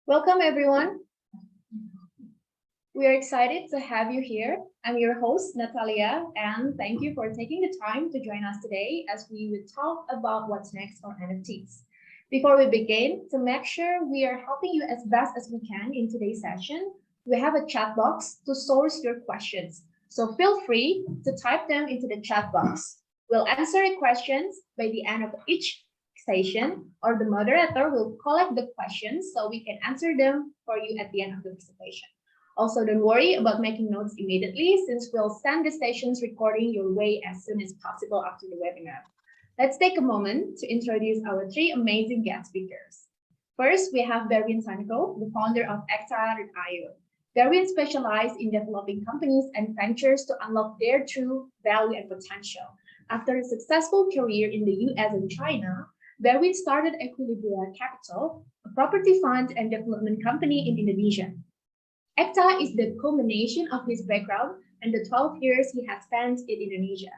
Welcome, everyone. We are excited to have you here. I'm your host, Natalia, and thank you for taking the time to join us today as we will talk about what's next on NFTs. Before we begin, to make sure we are helping you as best as we can in today's session, we have a chat box to source your questions. So feel free to type them into the chat box. We'll answer your questions by the end of each session, or the moderator will collect the questions so we can answer them for you at the end of the presentation. Also, don't worry about making notes immediately since we'll send the session's recording your way as soon as possible after the webinar. Let's take a moment to introduce our three amazing guest speakers. First, we have Adrian Niculescu, the founder of nft-urilor. Adrian specializes in developing companies and ventures to unlock their true value and potential. After a successful career in the US and China, Adrian started Equilibria Capital, a property fund and development company in Indonesia. Ekta is the culmination of his background and the 12 years he has spent in Indonesia.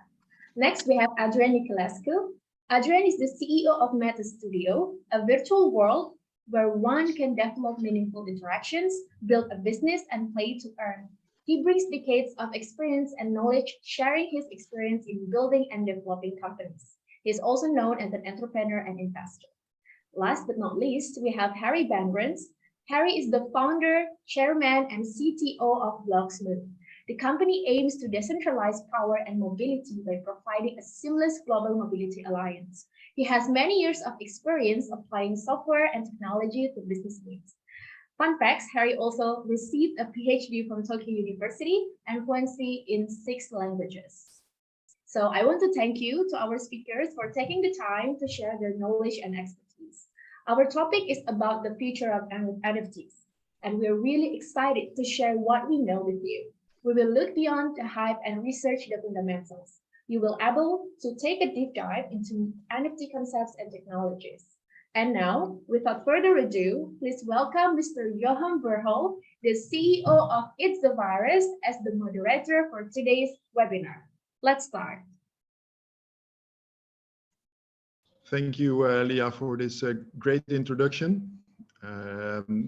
Next, we have Adrian Niculescu. Adrian is the CEO of Meta Studio, a virtual world where one can develop meaningful interactions, build a business, and play to earn. He brings decades of experience and knowledge, sharing his experience in building and developing companies. He is also known as an entrepreneur and investor. Last but not least, we have Harry Bangrens. Harry is the founder, chairman, and CTO of Blocksmith. The company aims to decentralize power and mobility by providing a seamless global mobility alliance. He has many years of experience applying software and technology to business needs. Fun facts, Harry also received a PhD from Tokyo University and fluency in 6 languages. So I want to thank you to our speakers for taking the time to share their knowledge and expertise. Our topic is about the future of NFTs, and we're really excited to share what we know with you. We will look beyond the hype and research the fundamentals. You will be able to take a deep dive into NFT concepts and technologies. And now, without further ado, please welcome Mr. Johan Berhol, the CEO of It's the Virus, as the moderator for today's webinar. Let's start. Thank you, Leah, for this great introduction.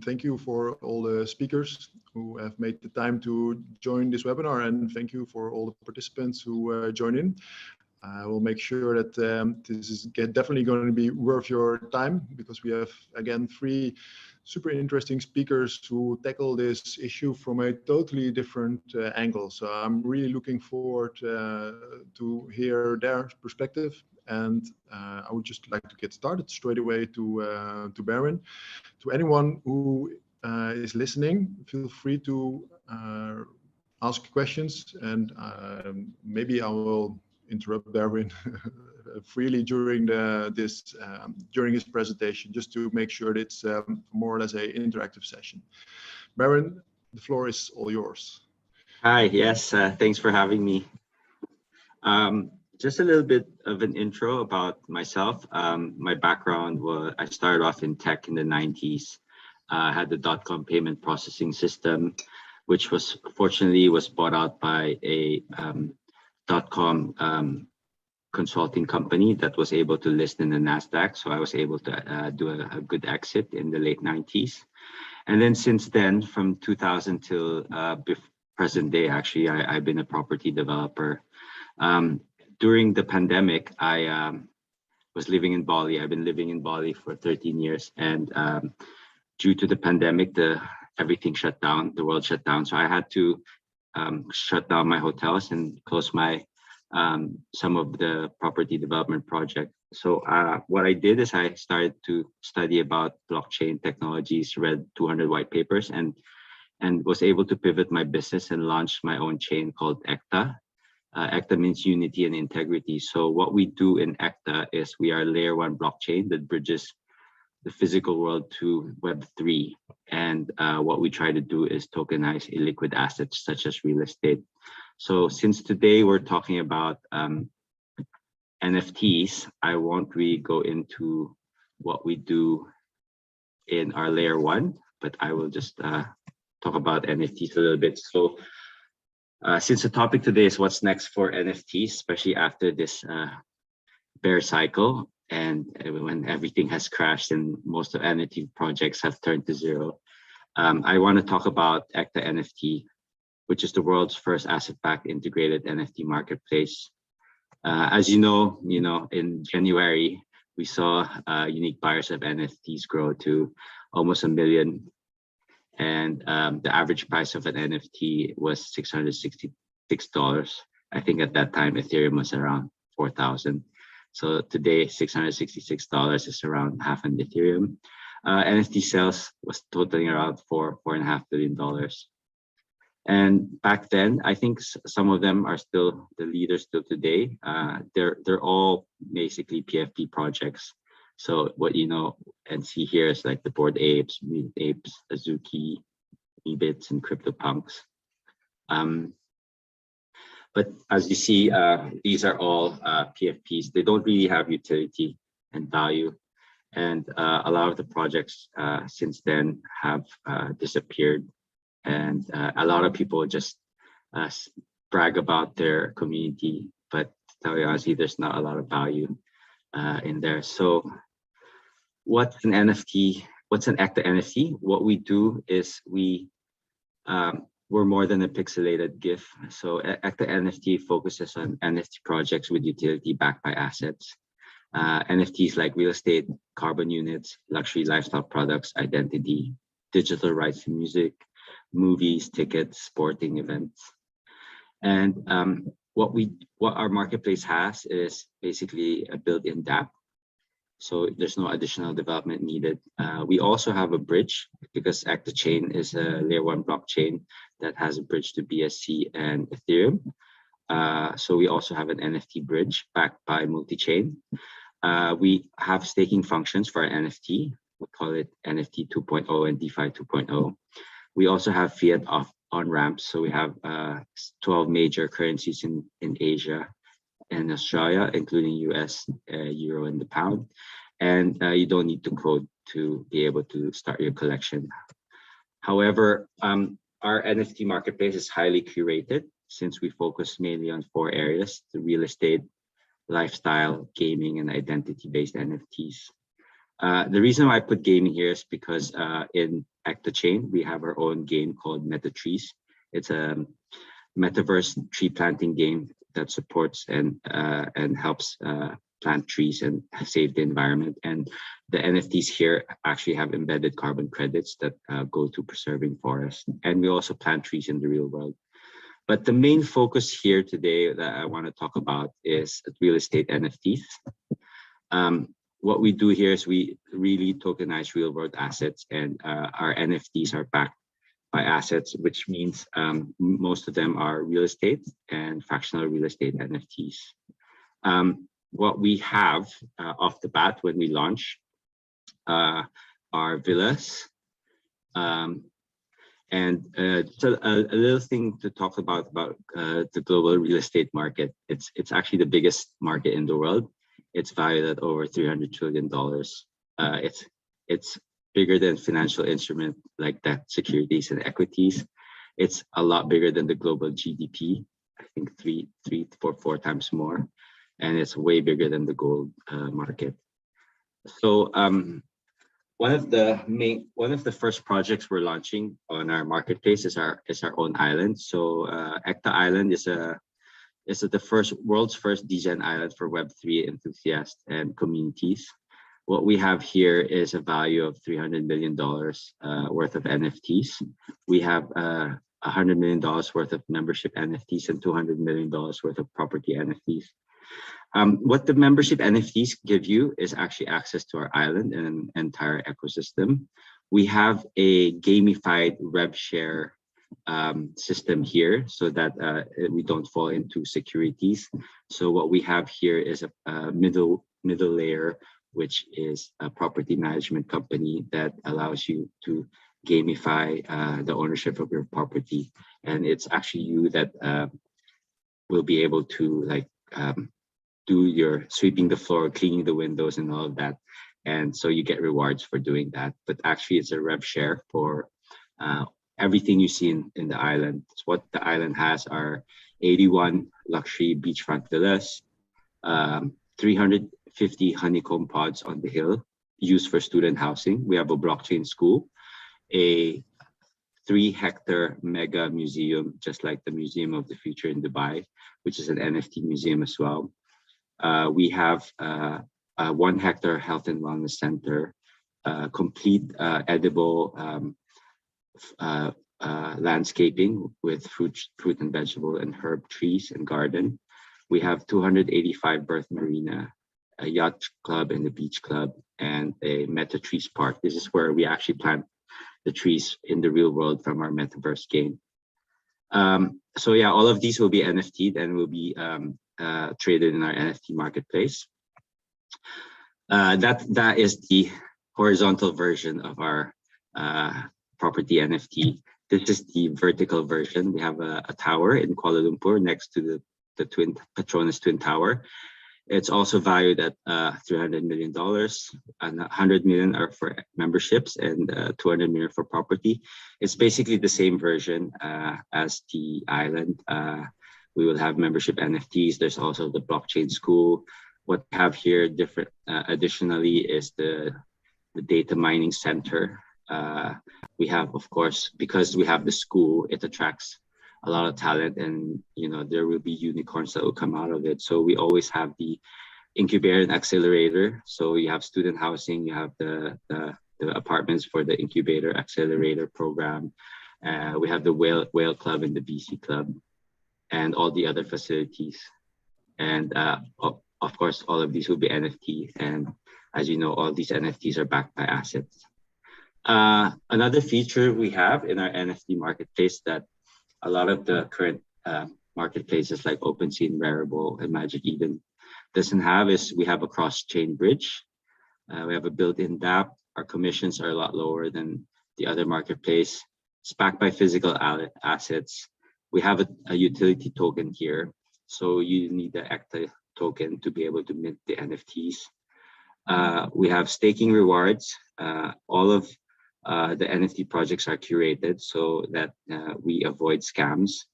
Thank you for all the speakers who have made the time to join this webinar, and thank you for all the participants who join in. I will make sure that this is definitely going to be worth your time, because we have, again, 3 super interesting speakers who tackle this issue from a totally different angle. So I'm really looking forward to hear their perspective. And I would just like to get started straight away to Baron. To anyone who is listening, feel free to ask questions, and maybe I will interrupt Darwin freely during during his presentation, just to make sure that it's more or less an interactive session. Baron, the floor is all yours. Hi, yes, thanks for having me. Just a little bit of an intro about myself. My background was, I started off in tech in the 90s. I had the .com payment processing system, which was fortunately bought out by a .com consulting company that was able to list in the NASDAQ. So I was able to do a good exit in the late 90s. And then since then, from 2000 till present day, actually, I've been a property developer. During the pandemic, I was living in Bali. I've been living in Bali for 13 years. And due to the pandemic, everything shut down, the world shut down. So I had to shut down my hotels and close my some of the property development project. So what I did is I started to study about blockchain technologies, read 200 white papers, and was able to pivot my business and launch my own chain called Ekta. Ekta means unity and integrity. So what we do in Ekta is we are layer 1 blockchain that bridges the physical world to Web3. And what we try to do is tokenize illiquid assets such as real estate. So since today we're talking about NFTs, I won't really go into what we do in our layer 1, but I will just talk about NFTs a little bit. So since the topic today is what's next for NFTs, especially after this bear cycle, and when everything has crashed and most of NFT projects have turned to zero, I want to talk about ECTA NFT, which is the world's first asset-backed integrated NFT marketplace. As you know, in January, we saw unique buyers of NFTs grow to almost 1 million. And the average price of an NFT was $666. I think at that time, Ethereum was around 4,000. So today, $666 is around half an Ethereum. NFT sales was totaling around $4.5 billion. And back then, I think some of them are still the leaders till today. They're all basically PFP projects. So what you know and see here is like the Bored Apes, Mutant Apes, Azuki, Ebits, and CryptoPunks. But as you see, these are all PFPs. They don't really have utility and value. And a lot of the projects since then have disappeared. And a lot of people just brag about their community, but to tell you honestly, there's not a lot of value in there. So what's an NFT? What's an ECTA NFT? What we do is we're more than a pixelated GIF. So ECTA NFT focuses on NFT projects with utility backed by assets. NFTs like real estate, carbon units, luxury lifestyle products, identity, digital rights to music, movies, tickets, sporting events. And what our marketplace has is basically a built-in dApp. So there's no additional development needed. We also have a bridge because ECTA chain is a layer 1 blockchain that has a bridge to BSC and Ethereum. So we also have an NFT bridge backed by multi-chain. We have staking functions for our NFT. We call it NFT 2.0 and DeFi 2.0. We also have fiat on-ramps. So we have 12 major currencies in Asia and Australia, including US, Euro, and the pound. And you don't need to code to be able to start your collection. However, our NFT marketplace is highly curated since we focus mainly on 4 areas: the real estate, lifestyle, gaming, and identity-based NFTs. The reason why I put gaming here is because in ECTA chain, we have our own game called MetaTrees. It's a metaverse tree planting game that supports and helps plant trees and save the environment. And the NFTs here actually have embedded carbon credits that go to preserving forests. And we also plant trees in the real world. But the main focus here today that I want to talk about is real estate NFTs. What we do here is we really tokenize real world assets, and our NFTs are backed by assets, which means most of them are real estate and fractional real estate NFTs. What we have off the bat when we launch are villas. So a little thing to talk about the global real estate market. It's actually the biggest market in the world. It's valued at over $300 trillion. It's bigger than financial instrument like debt, securities, and equities. It's a lot bigger than the global GDP. I think four times more, and it's way bigger than the gold market. So one of the first projects we're launching on our marketplace is our own island. So ECTA Island is the world's first DGen island for Web3 enthusiasts and communities. What we have here is a value of $300 million worth of NFTs. We have $100 million worth of membership NFTs and $200 million worth of property NFTs. What the membership NFTs give you is actually access to our island and an entire ecosystem. We have a gamified rev share system here so that we don't fall into securities. So what we have here is a middle layer, which is a property management company that allows you to gamify the ownership of your property. And it's actually you that will be able to do your sweeping the floor, cleaning the windows, and all of that. And so you get rewards for doing that. But actually it's a rev share for everything you see in the island. So what the island has are 81 luxury beachfront villas, 350 honeycomb pods on the hill used for student housing. We have a blockchain school, a 3-hectare mega museum, just like the Museum of the Future in Dubai, which is an NFT museum as well. We have a 1-hectare health and wellness center, complete edible landscaping with fruit and vegetable and herb trees and garden. We have 285 birth marina, a yacht club and a beach club, and a Meta Trees Park. This is where we actually plant the trees in the real world from our metaverse game. So yeah, all of these will be NFT'd and will be traded in our NFT marketplace. That is the horizontal version of our property NFT. This is the vertical version. We have a tower in Kuala Lumpur next to the twin Petronas Twin Tower. It's also valued at $300 million, and 100 million are for memberships and 200 million for property. It's basically the same version as the island. We will have membership NFTs. There's also the blockchain school. What we have here different additionally is the data mining center. We have, of course, because we have the school, it attracts a lot of talent, and there will be unicorns that will come out of it. So we always have the incubator and accelerator. So you have student housing, you have the apartments for the incubator accelerator program. We have the whale club and the VC club, and all the other facilities. And of course, all of these will be NFT. And as you know, all these NFTs are backed by assets. Another feature we have in our NFT marketplace that a lot of the current marketplaces like OpenSea and Rarible and Magic Eden doesn't have is we have a cross-chain bridge. We have a built-in DApp. Our commissions are a lot lower than the other marketplace. It's backed by physical assets. We have a utility token here. So you need the ECTA token to be able to mint the NFTs. We have staking rewards. All of the NFT projects are curated so that we avoid scams.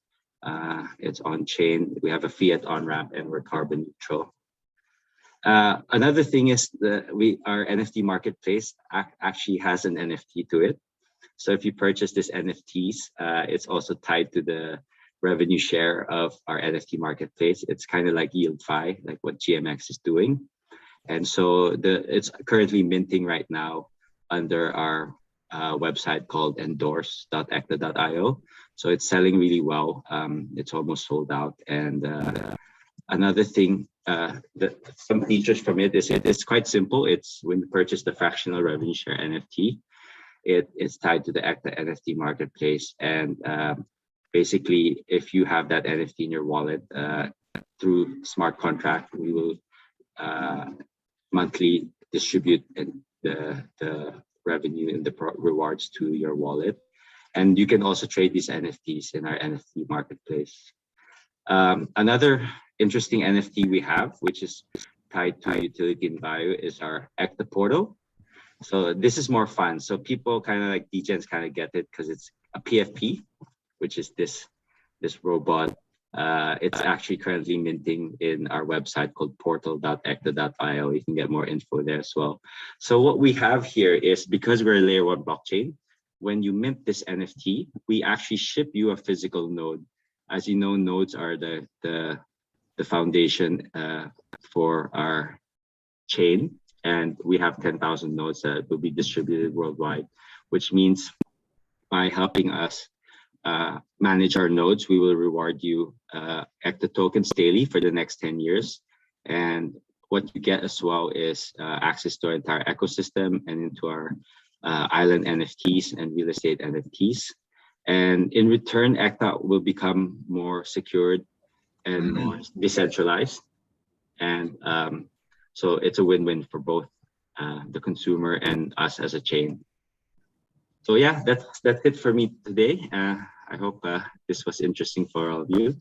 It's on chain. We have a fiat on ramp, and we're carbon neutral. Another thing is our NFT marketplace actually has an NFT to it. So if you purchase this NFTs, it's also tied to the revenue share of our NFT marketplace. It's kind of like YieldFi, like what GMX is doing. And so it's currently minting right now under our website called endorse.ecta.io. So it's selling really well. It's almost sold out. And another thing, some features from it is it's quite simple. It's when you purchase the fractional revenue share NFT, it's tied to the ECTA NFT marketplace. And basically, if you have that NFT in your wallet through smart contract, we will monthly distribute the revenue and the rewards to your wallet. And you can also trade these NFTs in our NFT marketplace. Another interesting NFT we have, which is tied to utility and value, is our ECTA portal. So this is more fun. So people kind of like DGens kind of get it because it's a PFP, which is this robot. It's actually currently minting in our website called portal.ecta.io. You can get more info there as well. So what we have here is, because we're a layer 1 blockchain, when you mint this NFT, we actually ship you a physical node. As you know, nodes are the foundation for our chain, and we have 10,000 nodes that will be distributed worldwide, which means by helping us manage our nodes, we will reward you ECTA tokens daily for the next 10 years. And what you get as well is access to our entire ecosystem and into our island NFTs and real estate NFTs. And in return, ECTA will become more secured and more decentralized. And so it's a win-win for both the consumer and us as a chain. So yeah, that's it for me today. I hope this was interesting for all of you.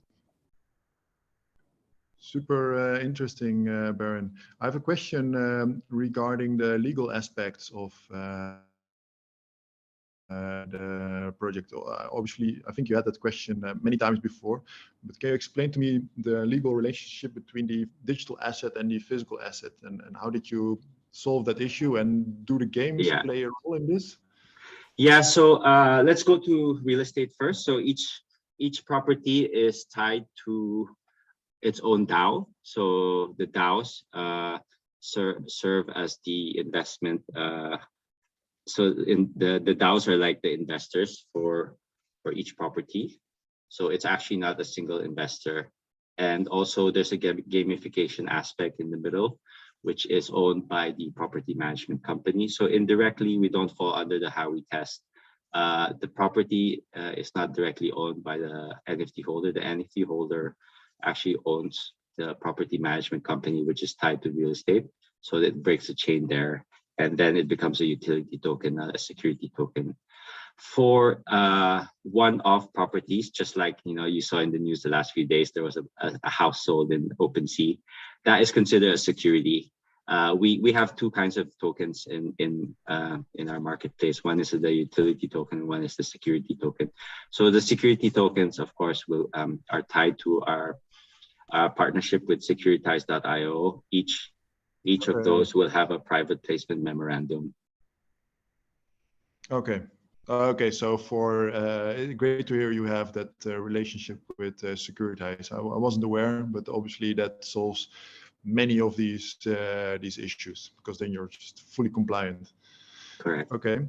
Super interesting, Baron. I have a question regarding the legal aspects of the project. Obviously, I think you had that question many times before, but can you explain to me the legal relationship between the digital asset and the physical asset, and how did you solve that issue, and do the games play a role in this? Yeah, so let's go to real estate first. So each property is tied to its own DAO. So the DAOs serve as the investment. So in the DAOs are like the investors for each property. So it's actually not a single investor. And also there's a gamification aspect in the middle, which is owned by the property management company. So indirectly, we don't fall under the Howey test. The property is not directly owned by the NFT holder. The NFT holder actually owns the property management company, which is tied to real estate. So it breaks the chain there. And then it becomes a utility token, not a security token. For one-off properties, just like you saw in the news the last few days, there was a house sold in OpenSea. That is considered a security. We have two kinds of tokens in our marketplace. One is the utility token, one is the security token. So the security tokens, of course, are tied to our partnership with Securitize.io. Each of those will have a private placement memorandum. Okay. Okay, so for great to hear you have that relationship with Securitize. I wasn't aware, but obviously that solves many of these issues, because then you're just fully compliant. Correct. Okay.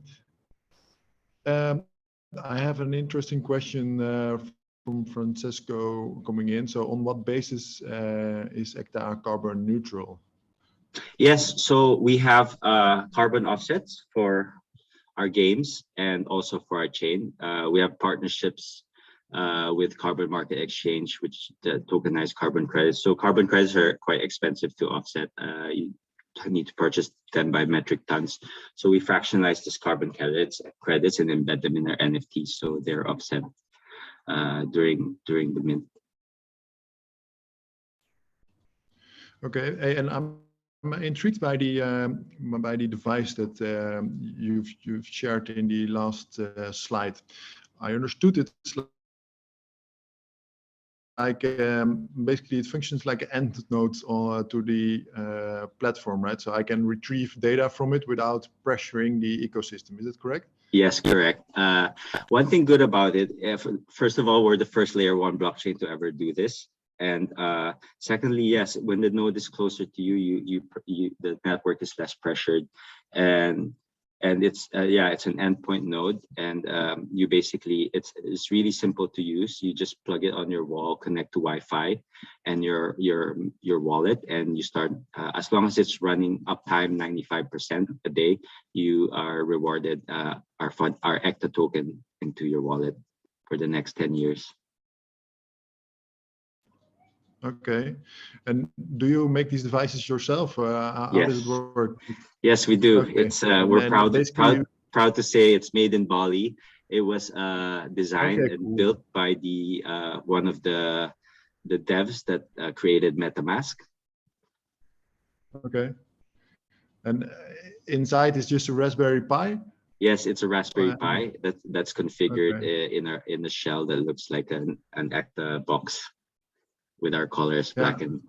I have an interesting question from Francesco coming in. So on what basis is ECTA carbon neutral? Yes, so we have carbon offsets for our games and also for our chain. We have partnerships with Carbon Market Exchange, which tokenize carbon credits. So carbon credits are quite expensive to offset. You need to purchase them by metric tons. So we fractionalize these carbon credits and embed them in our NFTs, so they're offset during the mint. Okay, and I'm intrigued by the device that you've shared in the last slide. I understood it's like basically it functions like an end node to the platform, right? So I can retrieve data from it without pressuring the ecosystem. Is that correct? Yes, correct. One thing good about it, first of all, we're the first layer 1 blockchain to ever do this. And secondly, yes, when the node is closer to you, the network is less pressured, and it's it's an endpoint node, and you basically it's really simple to use. You just plug it on your wall, connect to Wi-Fi, and your wallet, and you start. As long as it's running uptime 95% a day, you are rewarded our ECTA token into your wallet for the next 10 years. Okay, and do you make these devices yourself? How Yes. does it work? Yes, we do. Okay. It's we're proud to say it's made in Bali. It was designed and built by the one of the devs that created MetaMask. Okay, and inside is just a Raspberry Pi. Yes, it's a Raspberry Pi that's configured in a shell that looks like an ECTA box, with our colors black and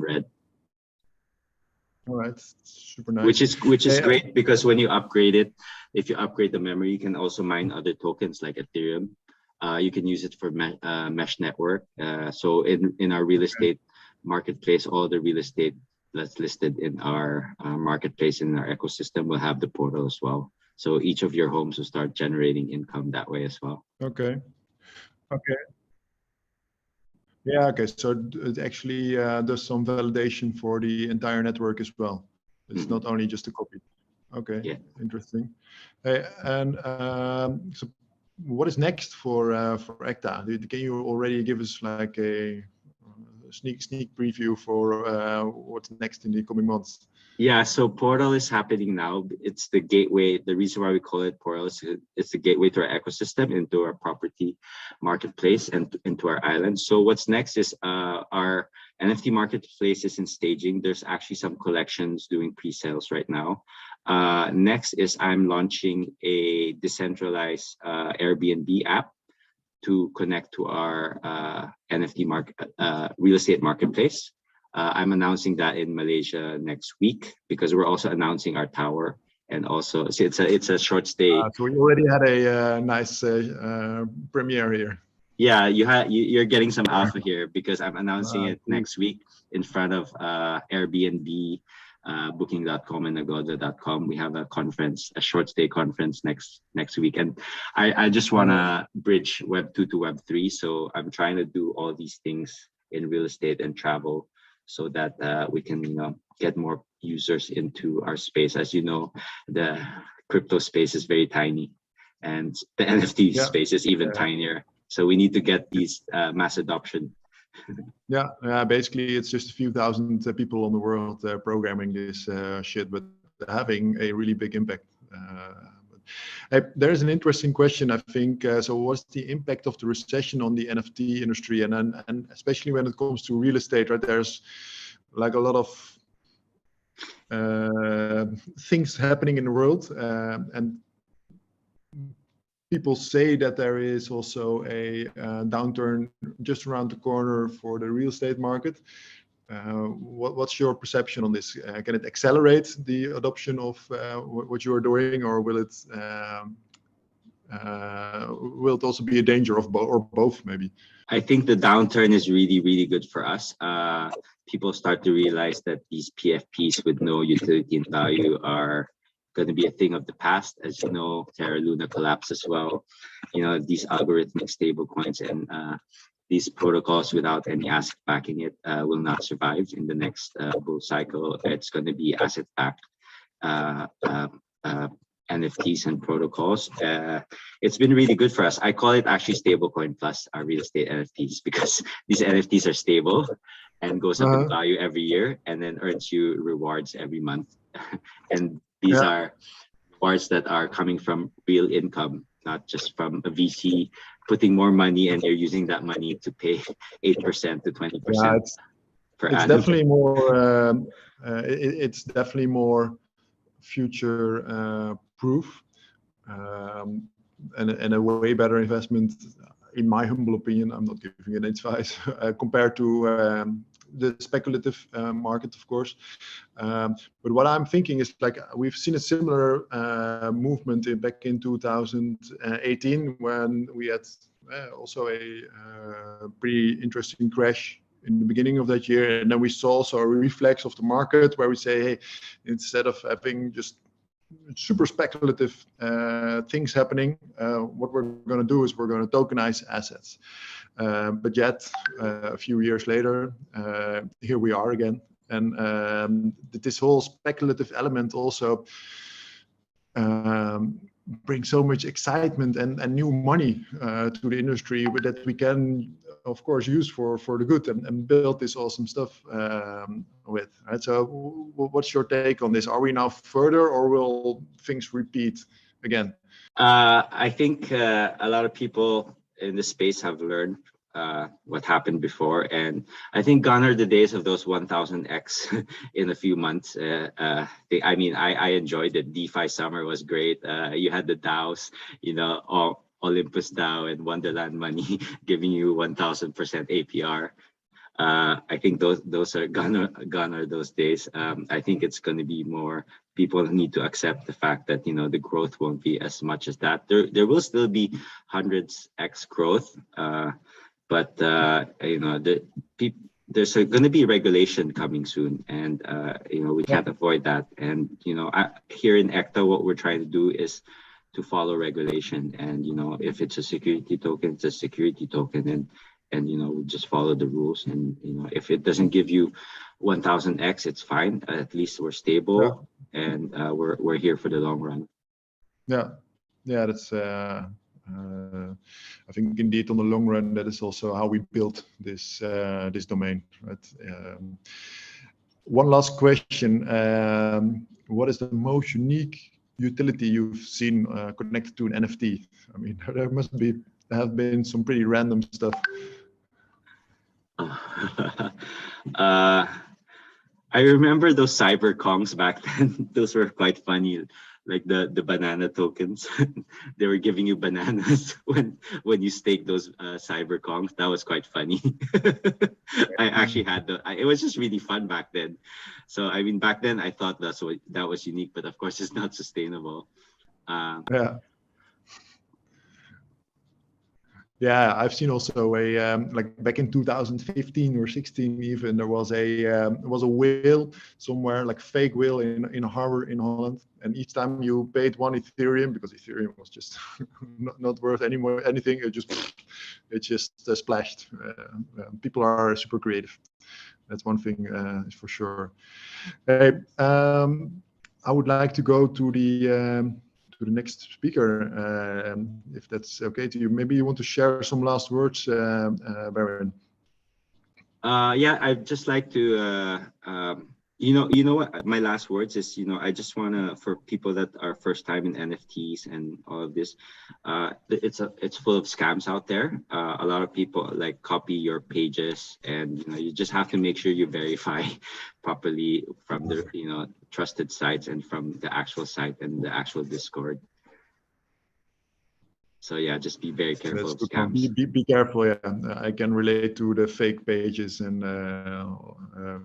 red. All right, super nice. Which is great, because when you upgrade it, if you upgrade the memory, you can also mine other tokens like Ethereum. You can use it for mesh network. So in our real estate marketplace, all the real estate that's listed in our marketplace, in our ecosystem, will have the portal as well. So each of your homes will start generating income that way as well. Okay. Yeah, okay, so it actually does some validation for the entire network as well. It's not only just a copy. Okay, yeah. Interesting. And so what is next for ECTA? Can you already give us like a sneak preview for what's next in the coming months? Yeah, so Portal is happening now. It's the gateway. The reason why we call it Portal is it's the gateway to our ecosystem, into our property marketplace, and into our island. So what's next is our NFT marketplace is in staging. There's actually some collections doing pre-sales right now. Next is I'm launching a decentralized Airbnb app to connect to our NFT real estate marketplace. I'm announcing that in Malaysia next week, because we're also announcing our tower and also so it's a short stay. So we already had a nice premiere here. Yeah, you're getting some alpha here because I'm announcing it next week in front of Airbnb, Booking.com, and Agoda.com. We have a conference, a short stay conference next week, and I just want to bridge Web 2 to Web 3. So I'm trying to do all these things in real estate and travel, so that we can get more users into our space. As you know, the crypto space is very tiny, and the NFT space is even tinier. So we need to get these mass adoption. Yeah, basically it's just a few thousand people on the world programming this shit, but having a really big impact. There is an interesting question, I think. So what's the impact of the recession on the NFT industry? And especially when it comes to real estate, right? There's like a lot of things happening in the world, and people say that there is also a downturn just around the corner for the real estate market. What's your perception on this? Can it accelerate the adoption of what you are doing, or will it also be a danger of both, maybe? I think the downturn is really, really good for us. People start to realize that these PFPs with no utility and value are going to be a thing of the past. As you know, Terra Luna collapsed as well. These algorithmic stable coins and these protocols without any asset backing it will not survive in the next bull cycle. It's going to be asset backed NFTs and protocols. It's been really good for us. I call it actually stablecoin plus our real estate NFTs, because these NFTs are stable and goes up in value every year and then earns you rewards every month. And these are rewards that are coming from real income, not just from a VC putting more money and you're using that money to pay 8% to 20% per annum. Definitely more. It's definitely more future proof and a way better investment, in my humble opinion. I'm not giving it advice compared to the speculative market, of course. But what I'm thinking is, like, we've seen a similar movement back in 2018 when we had also a pretty interesting crash in the beginning of that year, and then we saw also a reflex of the market where we say, hey, instead of having just super speculative things happening, what we're going to do is we're going to tokenize assets. But yet, a few years later, here we are again. And this whole speculative element also brings so much excitement and new money to the industry that we can, of course, use for the good and build this awesome stuff with. Right? So what's your take on this? Are we now further, or will things repeat again? I think a lot of people in the space have learned what happened before, and I think gone are the days of those 1000x in a few months. I enjoyed it. DeFi summer was great. You had the DAOs, Olympus DAO and Wonderland Money giving you 1000% APR. I think those are gone are those days. I think it's going to be more. People need to accept the fact that the growth won't be as much as that. There will still be hundreds x growth. But there's going to be regulation coming soon, and we can't avoid that. And here in ECTA, what we're trying to do is to follow regulation. And if it's a security token, it's a security token, and we just follow the rules. And if it doesn't give you 1000x, it's fine. At least we're stable, and we're here for the long run. Yeah, that's. I think indeed on the long run, that is also how we built this domain. Right? One last question: what is the most unique utility you've seen connected to an NFT? I mean, there must have been some pretty random stuff. I remember those cyber Kongs back then. Those were quite funny. like the banana tokens. They were giving you bananas when you stake those cyber kongs. That was quite funny. I actually had it was just really fun back then. So I mean, back then I thought that was unique, but of course it's not sustainable. Yeah. Yeah, I've seen also a like back in 2015 or 16 even, there was a whale somewhere, like fake whale in a harbor in Holland, and each time you paid 1 Ethereum, because Ethereum was just not worth anything, it just splashed. People are super creative. That's one thing for sure. I would like to go to the next speaker, if that's okay to you. Maybe you want to share some last words, Baron. Yeah, I'd just like to, you know what, my last words is, I just want to, for people that are first time in NFTs and all of this, it's full of scams out there. A lot of people like copy your pages, and you just have to make sure you verify properly from the trusted sites and from the actual site and the actual Discord. So yeah, just be very careful of scams. Be careful. Yeah, I can relate to the fake pages and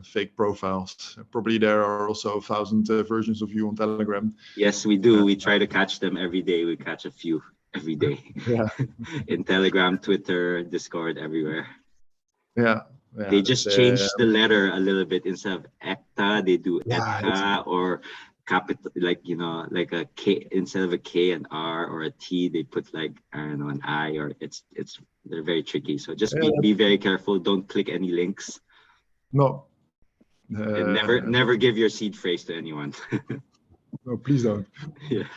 fake profiles. Probably there are also 1,000 versions of you on Telegram. Yes, we do. We try to catch them every day. We catch a few every day. Yeah. In Telegram, Twitter, Discord, everywhere. Yeah. They just changed the letter a little bit. Instead of ETA, they do ETA, or capital, like like a K, instead of a K and R or a T, they put like, I don't know, an I, or they're very tricky. So just be very careful. Don't click any links. No. And never give your seed phrase to anyone. No, please don't. Yeah.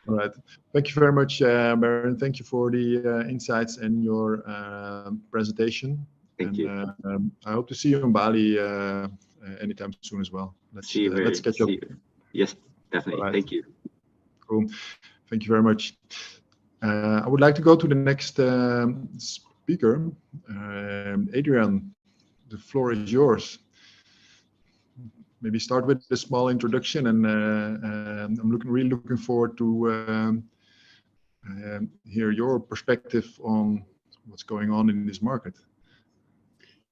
All right. Thank you very much, Baron. Thank you for the insights and your presentation. Thank you. I hope to see you in Bali anytime soon as well. Let's catch up. Yes, definitely. Right. Thank you. Cool. Thank you very much. I would like to go to the next speaker. Adrian, the floor is yours. Maybe start with a small introduction, and I'm really looking forward to hear your perspective on what's going on in this market.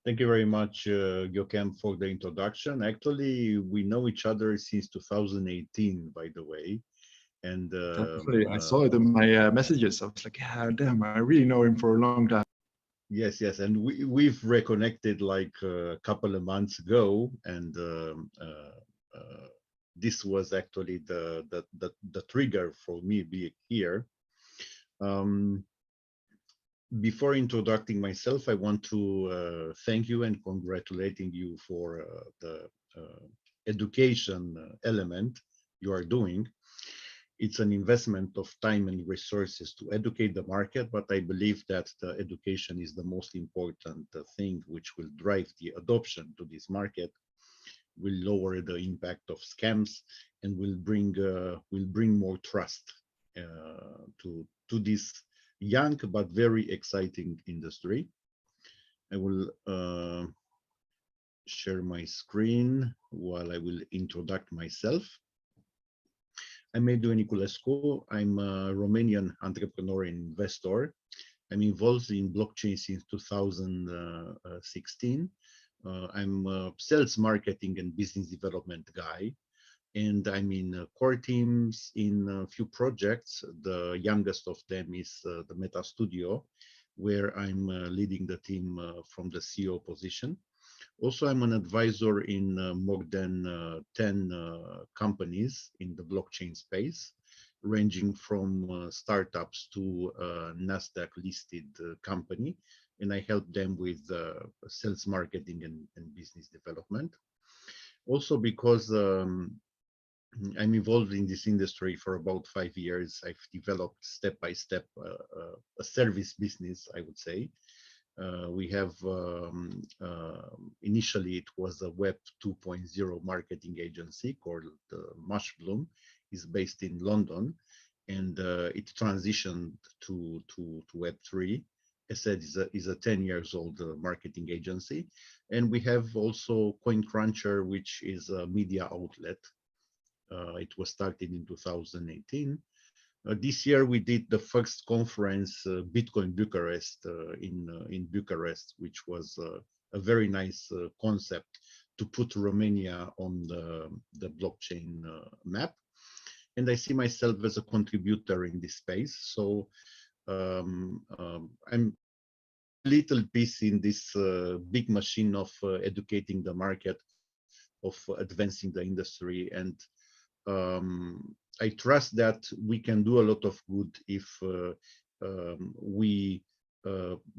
Thank you very much, Joachim, for the introduction. Actually, we know each other since 2018, by the way. And I saw it in my messages. I was like, yeah, damn, I really know him for a long time. Yes, and we've reconnected like a couple of months ago, and this was actually the trigger for me being here. Before introducing myself, I want to thank you and congratulating you for the education element you are doing. It's an investment of time and resources to educate the market, but I believe that the education is the most important thing which will drive the adoption to this market, will lower the impact of scams, and will bring more trust to this young but very exciting industry. I will share my screen while I will introduce myself. I'm Adrian Niculescu. I'm a Romanian entrepreneur and investor. I'm involved in blockchain since 2016. I'm a sales, marketing, and business development guy. And I'm in core teams in a few projects. The youngest of them is the Meta Studio, where I'm leading the team from the CEO position. Also, I'm an advisor in more than 10 companies in the blockchain space, ranging from startups to NASDAQ listed company. And I help them with sales, marketing, and business development. Also, because I'm involved in this industry for about 5 years, I've developed step by step a service business, I would say. We have initially it was a Web 2.0 marketing agency called Mushbloom. Is based in London, and it transitioned to Web 3. I said is a 10 years old marketing agency, and we have also CoinCruncher, which is a media outlet. It was started in 2018. This year we did the first conference, Bitcoin Bucharest, in Bucharest, which was a very nice concept to put Romania on the blockchain map. And I see myself as a contributor in this space. So I'm a little piece in this big machine of educating the market, of advancing the industry. And I trust that we can do a lot of good if we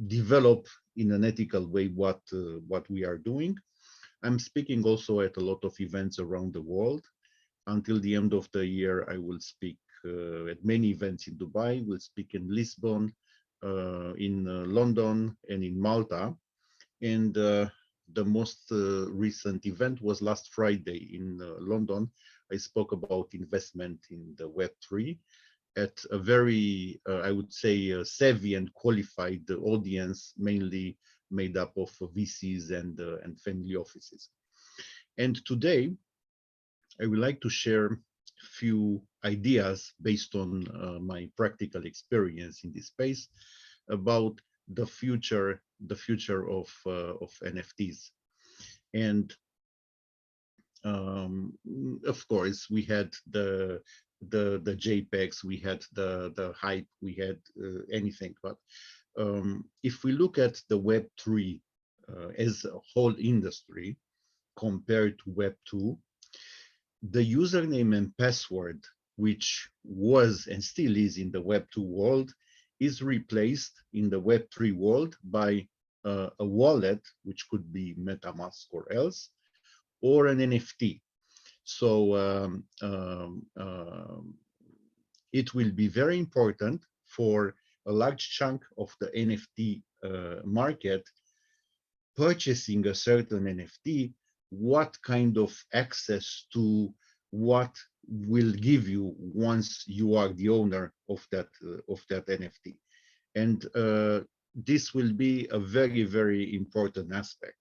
develop in an ethical way what we are doing. I'm speaking also at a lot of events around the world. Until the end of the year, I will speak at many events in Dubai, will speak in Lisbon, in London, and in Malta. And the most recent event was last Friday in London. I spoke about investment in the Web3 at a very, I would say, savvy and qualified audience, mainly made up of VCs and family offices. And today, I would like to share a few ideas based on my practical experience in this space about the future of NFTs. And of course, we had the JPEGs, we had the hype, we had anything. But if we look at the Web3 as a whole industry compared to Web2, the username and password, which was and still is in the Web2 world, is replaced in the Web3 world by a wallet, which could be MetaMask or else, or an NFT. So it will be very important for a large chunk of the NFT market purchasing a certain NFT, what kind of access to what will give you once you are the owner of that NFT. And this will be a very, very important aspect.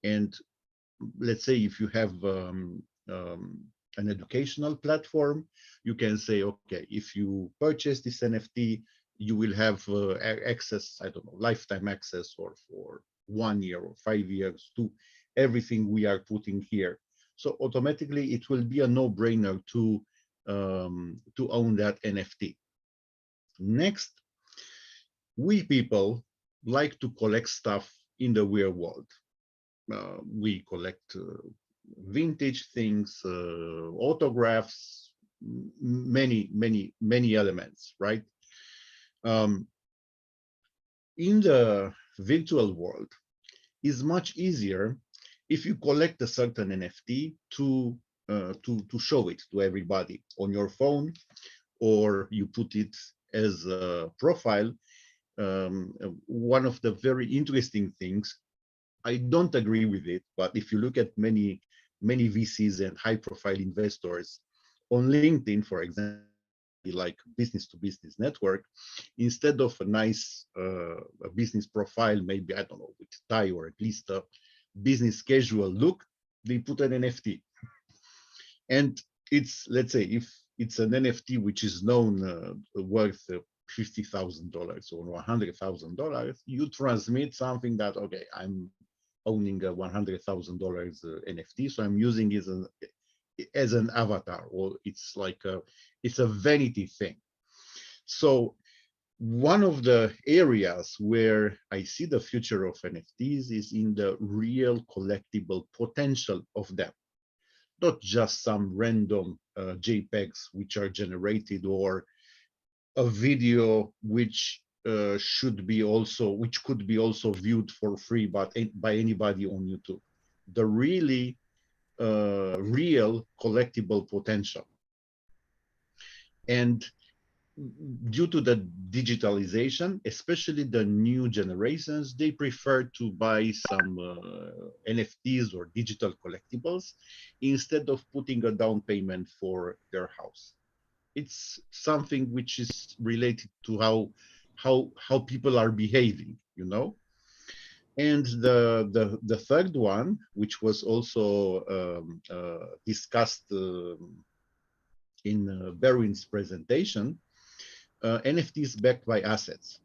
And let's say if you have an educational platform, you can say, okay, if you purchase this NFT, you will have access, I don't know, lifetime access, or for 1 year or 5 years to everything we are putting here. So automatically it will be a no-brainer to own that NFT. Next, we people like to collect stuff in the real world. We collect vintage things, autographs, many elements, right? In the virtual world, it's much easier if you collect a certain NFT to show it to everybody on your phone, or you put it as a profile. One of the very interesting things, I don't agree with it, but if you look at many VCs and high-profile investors on LinkedIn, for example, like business-to-business network, instead of a nice business profile, maybe, I don't know, with tie or at least a business casual look, they put an NFT. And it's, let's say, if it's an NFT which is known worth $50,000 or $100,000, you transmit something that, okay, I'm owning a $100,000 NFT, so I'm using it as an avatar, or it's like it's a vanity thing. So one of the areas where I see the future of NFTs is in the real collectible potential of them, not just some random JPEGs which are generated, or a video which could be also viewed for free by anybody on YouTube. The really real collectible potential. And due to the digitalization, especially the new generations, they prefer to buy some NFTs or digital collectibles instead of putting a down payment for their house. It's something which is related to how people are behaving, you know. And the third one, which was also discussed Berwin's presentation, NFTs backed by assets,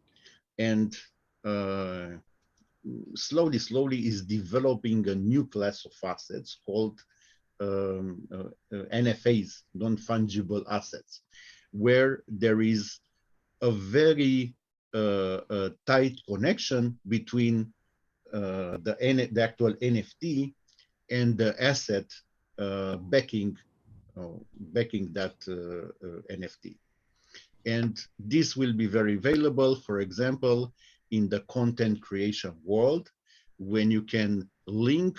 and slowly is developing a new class of assets called NFAs, non-fungible assets, where there is a very tight connection between the actual NFT and the asset backing that NFT. And this will be very available, for example, in the content creation world, when you can link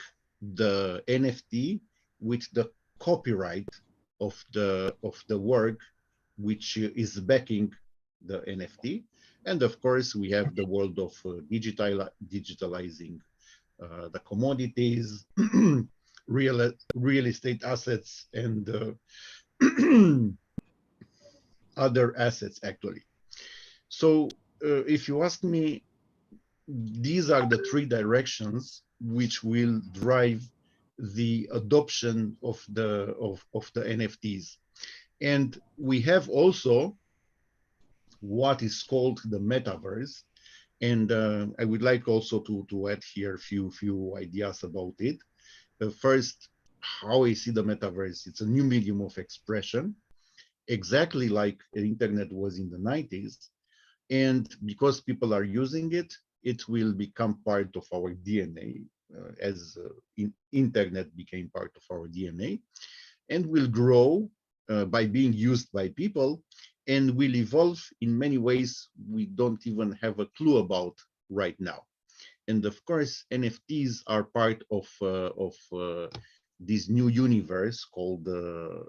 the NFT with the copyright of the work which is backing the NFT. And of course, we have the world of digitalizing the commodities, real estate assets, and other assets, actually. So if you ask me, these are the three directions which will drive the adoption of the NFTs. And we have also what is called the metaverse. And I would like also to add here a few ideas about it. First, how I see the metaverse. It's a new medium of expression, exactly like the internet was in the 90s. And because people are using it, it will become part of our DNA, as internet became part of our DNA, and will grow by being used by people, and will evolve in many ways we don't even have a clue about right now. And of course, NFTs are part of this new universe called the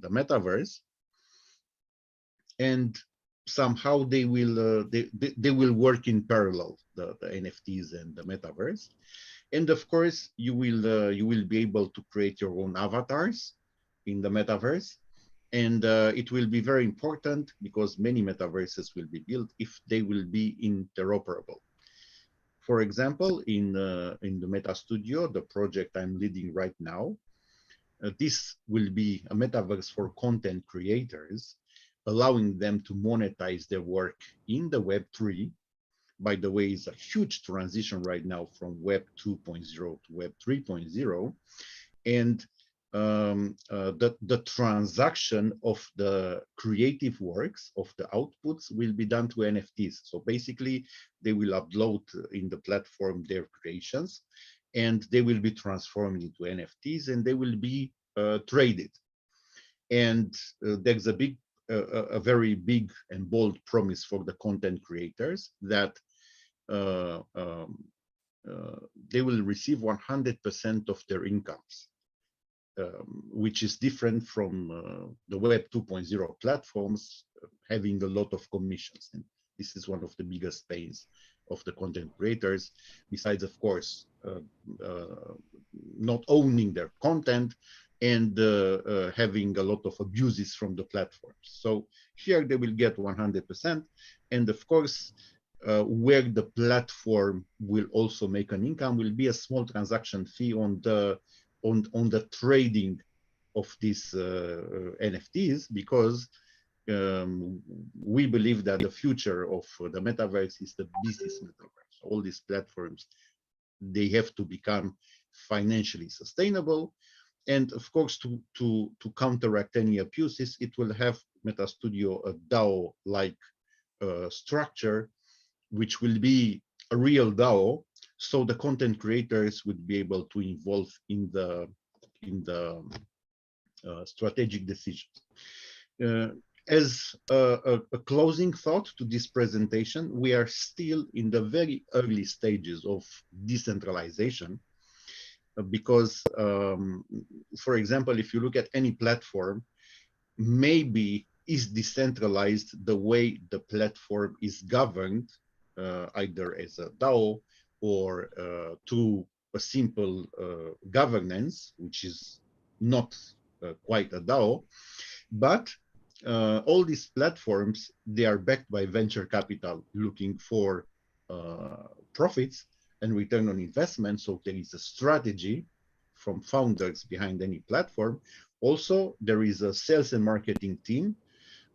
metaverse, and somehow they will work in parallel, the NFTs and the metaverse. And of course, you will be able to create your own avatars in the metaverse. And it will be very important because many metaverses will be built if they will be interoperable. For example, in the Meta Studio, the project I'm leading right now, this will be a metaverse for content creators, allowing them to monetize their work in the Web3. By the way, it's a huge transition right now from Web 2.0 to Web 3.0. And the transaction of the creative works, of the outputs, will be done to NFTs. So basically, they will upload in the platform their creations, and they will be transformed into NFTs, and they will be traded. And there's a very big and bold promise for the content creators that they will receive 100% of their incomes. Which is different from the Web 2.0 platforms having a lot of commissions. And this is one of the biggest pains of the content creators, besides, of course, not owning their content and having a lot of abuses from the platforms. So here they will get 100%. And of course, where the platform will also make an income will be a small transaction fee on the trading of these NFTs, because we believe that the future of the metaverse is the business metaverse. All these platforms, they have to become financially sustainable. And of course, to counteract any abuses, it will have Meta Studio a DAO-like structure, which will be a real DAO. So the content creators would be able to involve in the strategic decisions. As a closing thought to this presentation, we are still in the very early stages of decentralization, because, for example, if you look at any platform, maybe is decentralized the way the platform is governed, either as a DAO or to a simple governance, which is not quite a DAO. But all these platforms, they are backed by venture capital looking for profits and return on investment. So there is a strategy from founders behind any platform Also, there is a sales and marketing team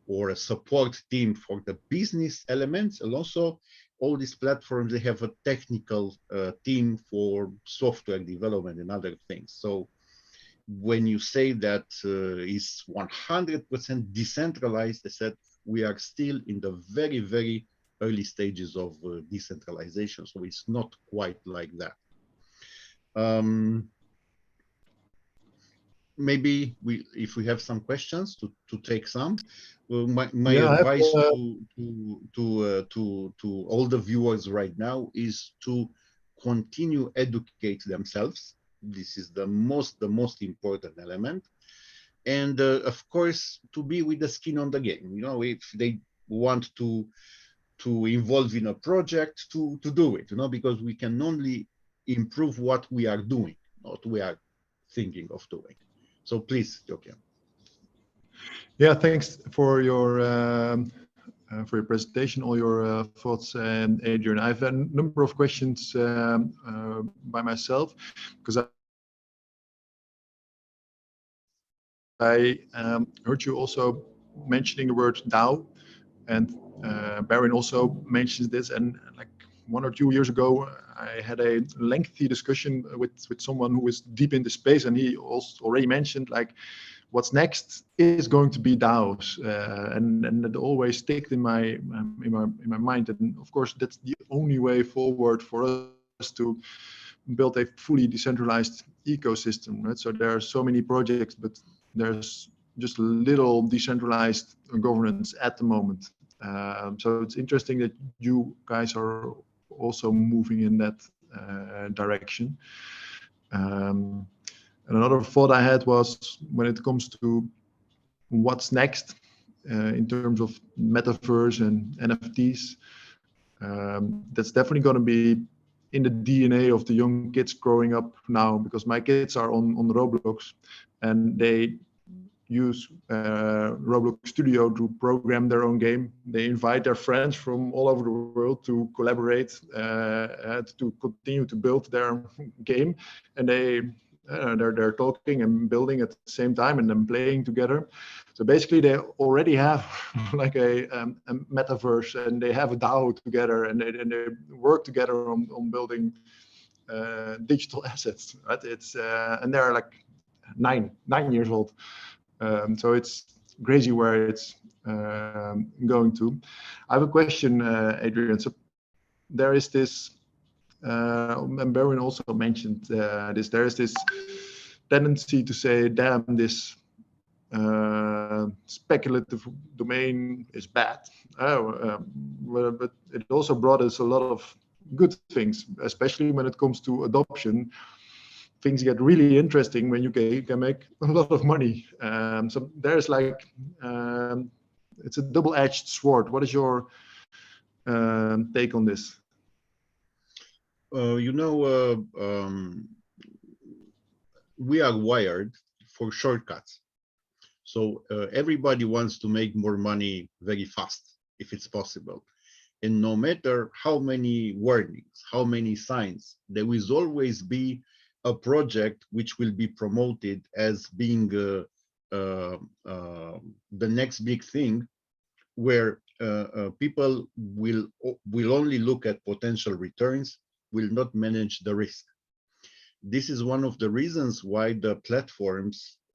or a support team for the business elements. And also all these platforms, they have a technical team for software development and other things. So when you say that it's 100% decentralized, I said we are still in the very, very early stages of decentralization. So it's not quite like that. Maybe if we have some questions, to take some. My advice to all the viewers right now is to continue educate themselves. This is the most important element, and of course to be with the skin on the game. You know, if they want to involve in a project, to do it. You know, because we can only improve what we are doing, not we are thinking of doing. So please, Joachim. Yeah, thanks for your presentation, all your thoughts, and Adrian. I have a number of questions by myself, because I heard you also mentioning the word DAO, and Baron also mentions this. And like 1 or 2 years ago, I had a lengthy discussion with someone who is deep in the space, and he also already mentioned like what's next is going to be DAOs, and it always sticked in my mind. And of course, that's the only way forward for us to build a fully decentralized ecosystem, right? So there are so many projects, but there's just little decentralized governance at the moment. So it's interesting that you guys are also moving in that direction. And another thought I had was, when it comes to what's next in terms of metaverse and NFTs, that's definitely going to be in the DNA of the young kids growing up now, because my kids are on Roblox, and they use Roblox Studio to program their own game. They invite their friends from all over the world to collaborate, to continue to build their game, and they're talking and building at the same time, and then playing together. So basically, they already have like a metaverse, and they have a DAO together, and they work together on building digital assets. Right? It's and they're like nine years old. So it's crazy where it's going to. I have a question, Adrian. So there is this, and Baron also mentioned this. There is this tendency to say, "Damn, this speculative domain is bad." But it also brought us a lot of good things, especially when it comes to adoption. Things get really interesting when you can make a lot of money. So there's like, it's a double-edged sword. What is your take on this? You know, we are wired for shortcuts. So everybody wants to make more money very fast, if it's possible. And no matter how many warnings, how many signs, there will always be a project which will be promoted as being the next big thing, where people will only look at potential returns, will not manage the risk. This is one of the reasons why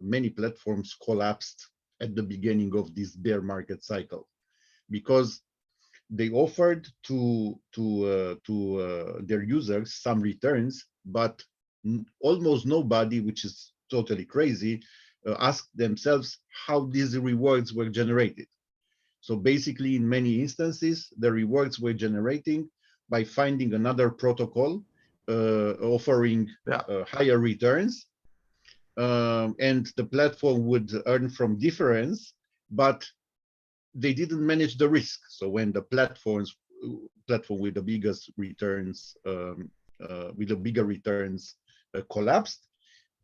many platforms collapsed at the beginning of this bear market cycle, because they offered to their users some returns, but almost nobody, which is totally crazy, asked themselves how these rewards were generated. So basically, in many instances, the rewards were generating by finding another protocol offering higher returns, and the platform would earn from difference, but they didn't manage the risk. So when the platform with the biggest returns, collapsed,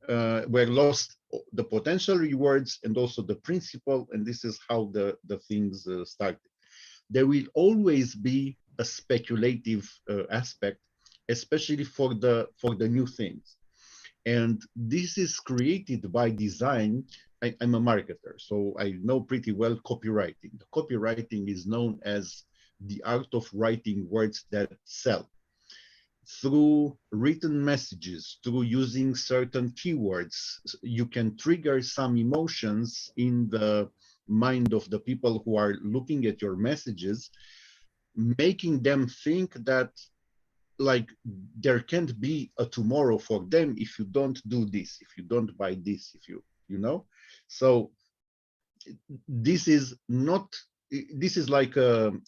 were lost the potential rewards and also the principal, and this is how the things started. There will always be a speculative aspect, especially for the new things, and this is created by design I'm a marketer, so I know pretty well copywriting. Copywriting is known as the art of writing words that sell. Through written messages, through using certain keywords, you can trigger some emotions in the mind of the people who are looking at your messages, making them think that like there can't be a tomorrow for them if you don't do this, if you don't buy this, if you know. So this is not, this is like the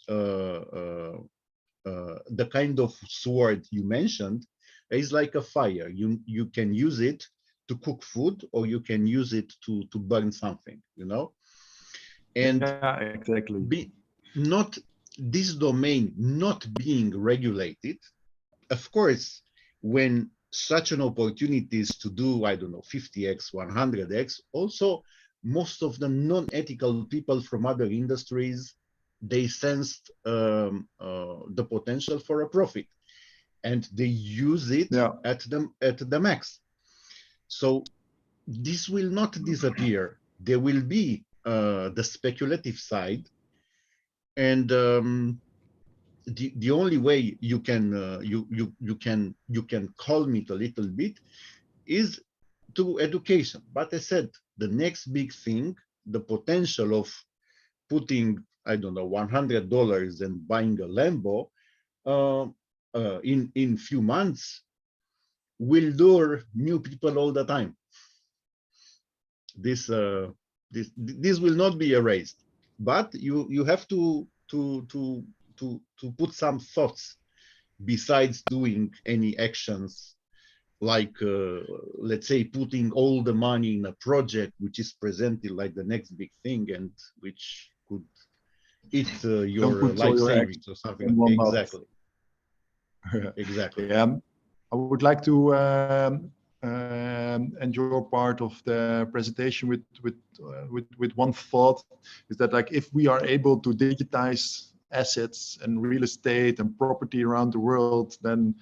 kind of sword you mentioned is like a fire. You can use it to cook food, or you can use it to burn something, you know. And yeah, exactly. Not this domain not being regulated, of course, when such an opportunity is to do, I don't know, 50x, 100x, also most of the non-ethical people from other industries, they sensed the potential for a profit, and they use it at the max. So this will not disappear. There will be the speculative side, and the only way you can calm it a little bit is through education. But I said the next big thing, the potential of putting, I don't know, $100 and buying a Lambo in few months will lure new people all the time. This will not be erased, but you have to put some thoughts besides doing any actions like let's say putting all the money in a project which is presented like the next big thing and which could eat your life savings or something. Exactly. Exactly. Yeah, I would like to end your part of the presentation with one thought, is that like if we are able to digitize assets and real estate and property around the world, then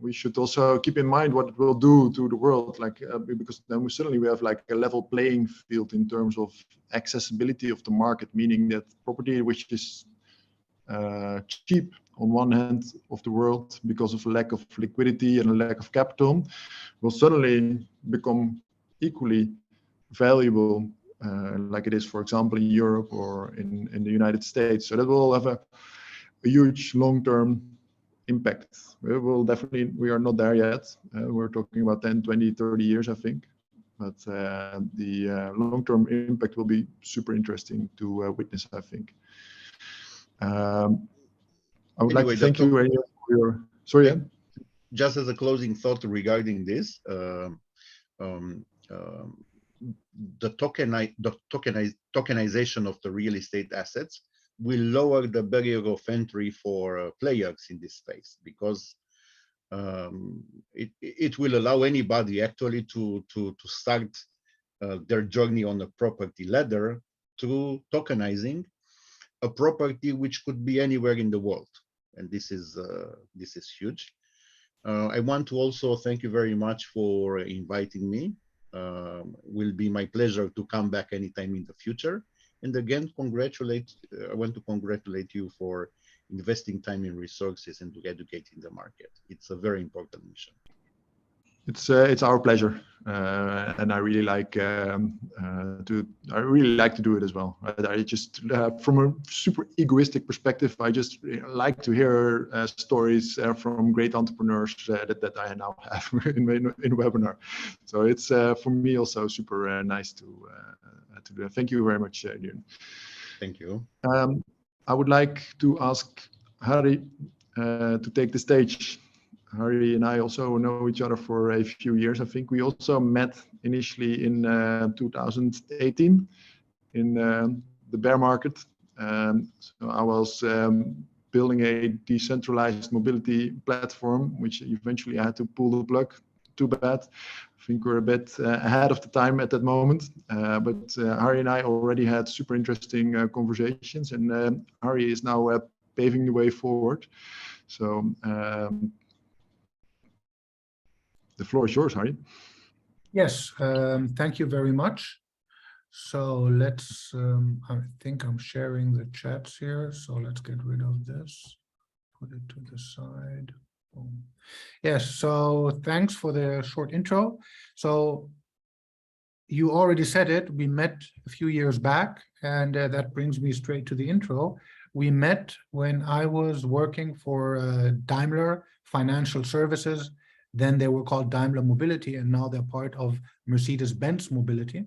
we should also keep in mind what it will do to the world, like because then we have like a level playing field in terms of accessibility of the market, meaning that property which is cheap on one hand of the world because of a lack of liquidity and a lack of capital will suddenly become equally valuable like it is, for example, in Europe or in the United States. So that will have a huge long-term impact. We will definitely, we are not there yet. We're talking about 10, 20, 30 years, I think. But the long-term impact will be super interesting to witness, I think. I would like to thank you for your, sorry, yeah? Just as a closing thought regarding this, the tokenization of the real estate assets will lower the barrier of entry for players in this space, because it will allow anybody actually to start their journey on a property ladder through tokenizing a property which could be anywhere in the world, and this is huge. I want to also thank you very much for inviting me. Will be my pleasure to come back anytime in the future. And again, I want to congratulate you for investing time in resources and to educating the market. It's a very important mission. It's our pleasure, and I really like to do it as well. I just from a super egoistic perspective, I just like to hear stories from great entrepreneurs that I now have in webinar. So it's for me also super nice to do that. Thank you very much, Adrian. Thank you. I would like to ask Harry to take the stage. Harry and I also know each other for a few years. I think we also met initially in 2018 in the bear market. So I was building a decentralized mobility platform, which eventually I had to pull the plug. Too bad. I think we're a bit ahead of the time at that moment. But Harry and I already had super interesting conversations, and Harry is now paving the way forward. So the floor is yours, Harry. Yes, thank you very much. So let's, I think I'm sharing the chats here. So let's get rid of this, put it to the side. Boom. Yes, so thanks for the short intro. So you already said it, we met a few years back, and that brings me straight to the intro. We met when I was working for Daimler Financial Services. Then they were called Daimler Mobility, and now they're part of Mercedes-Benz Mobility.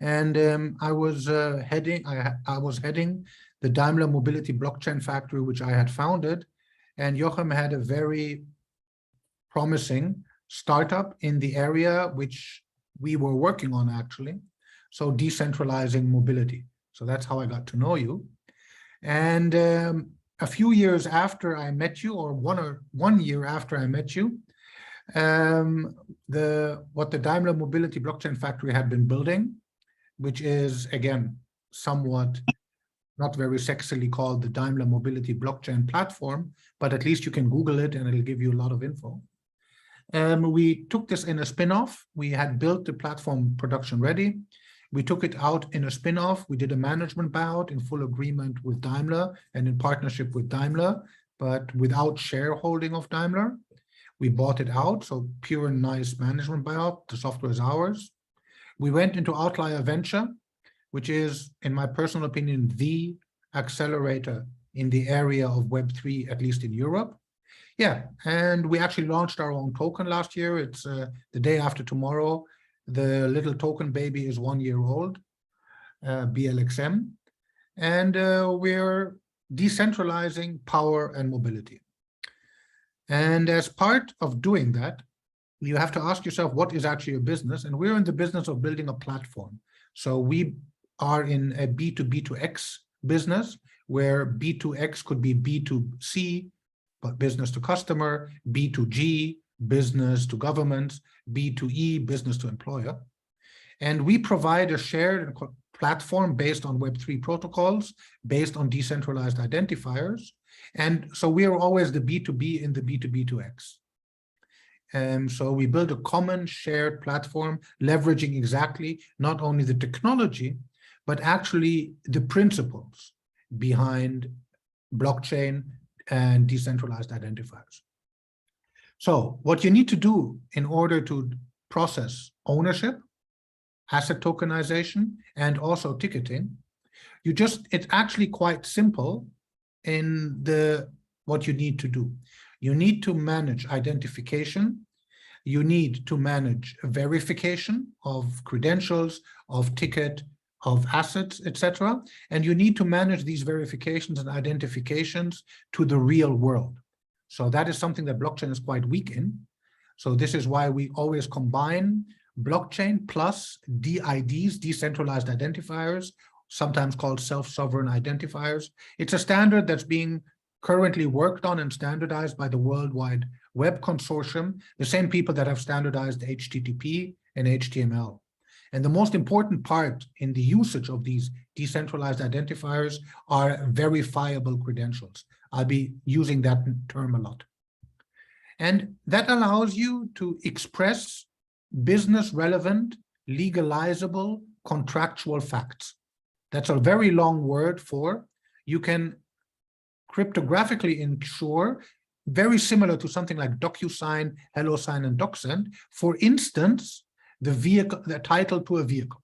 And I was heading the Daimler Mobility blockchain factory, which I had founded. And Jochem had a very promising startup in the area which we were working on, actually. So decentralizing mobility. So that's how I got to know you. And a few years after I met you, or 1 year after I met you, what the Daimler Mobility blockchain factory had been building, which is, again, somewhat not very sexily called the Daimler Mobility blockchain platform, but at least you can Google it and it'll give you a lot of info. We took this in a spin-off. We had built the platform production ready. We took it out in a spin-off. We did a management buyout in full agreement with Daimler and in partnership with Daimler, but without shareholding of Daimler. We bought it out, so pure and nice management buyout. The software is ours. We went into Outlier Venture, which is, in my personal opinion, the accelerator in the area of Web3, at least in Europe. Yeah, and we actually launched our own token last year. It's the day after tomorrow. The little token baby is 1 year old, BLXM. And we're decentralizing power and mobility. And as part of doing that, you have to ask yourself, what is actually a business? And we're in the business of building a platform. So we are in a B2B2X business, where B2X could be B2C, but business to customer, B2G, business to governments, B2E, business to employer. And we provide a shared platform based on Web3 protocols, based on decentralized identifiers. And so we are always the B2B in the B2B2X. And so we build a common shared platform, leveraging exactly not only the technology, but actually the principles behind blockchain and decentralized identifiers. So what you need to do in order to process ownership, asset tokenization, and also ticketing, it's actually quite simple in what you need to do. You need to manage identification. You need to manage verification of credentials, of ticket, of assets, etc. And you need to manage these verifications and identifications to the real world. So that is something that blockchain is quite weak in. So this is why we always combine blockchain plus DIDs, decentralized identifiers, sometimes called self-sovereign identifiers. It's a standard that's being currently worked on and standardized by the World Wide Web Consortium, the same people that have standardized HTTP and HTML. And the most important part in the usage of these decentralized identifiers are verifiable credentials. I'll be using that term a lot. And that allows you to express business relevant, legalizable, contractual facts. That's a very long word for you can cryptographically ensure, very similar to something like DocuSign, HelloSign, and DocSend. For instance, the title to a vehicle,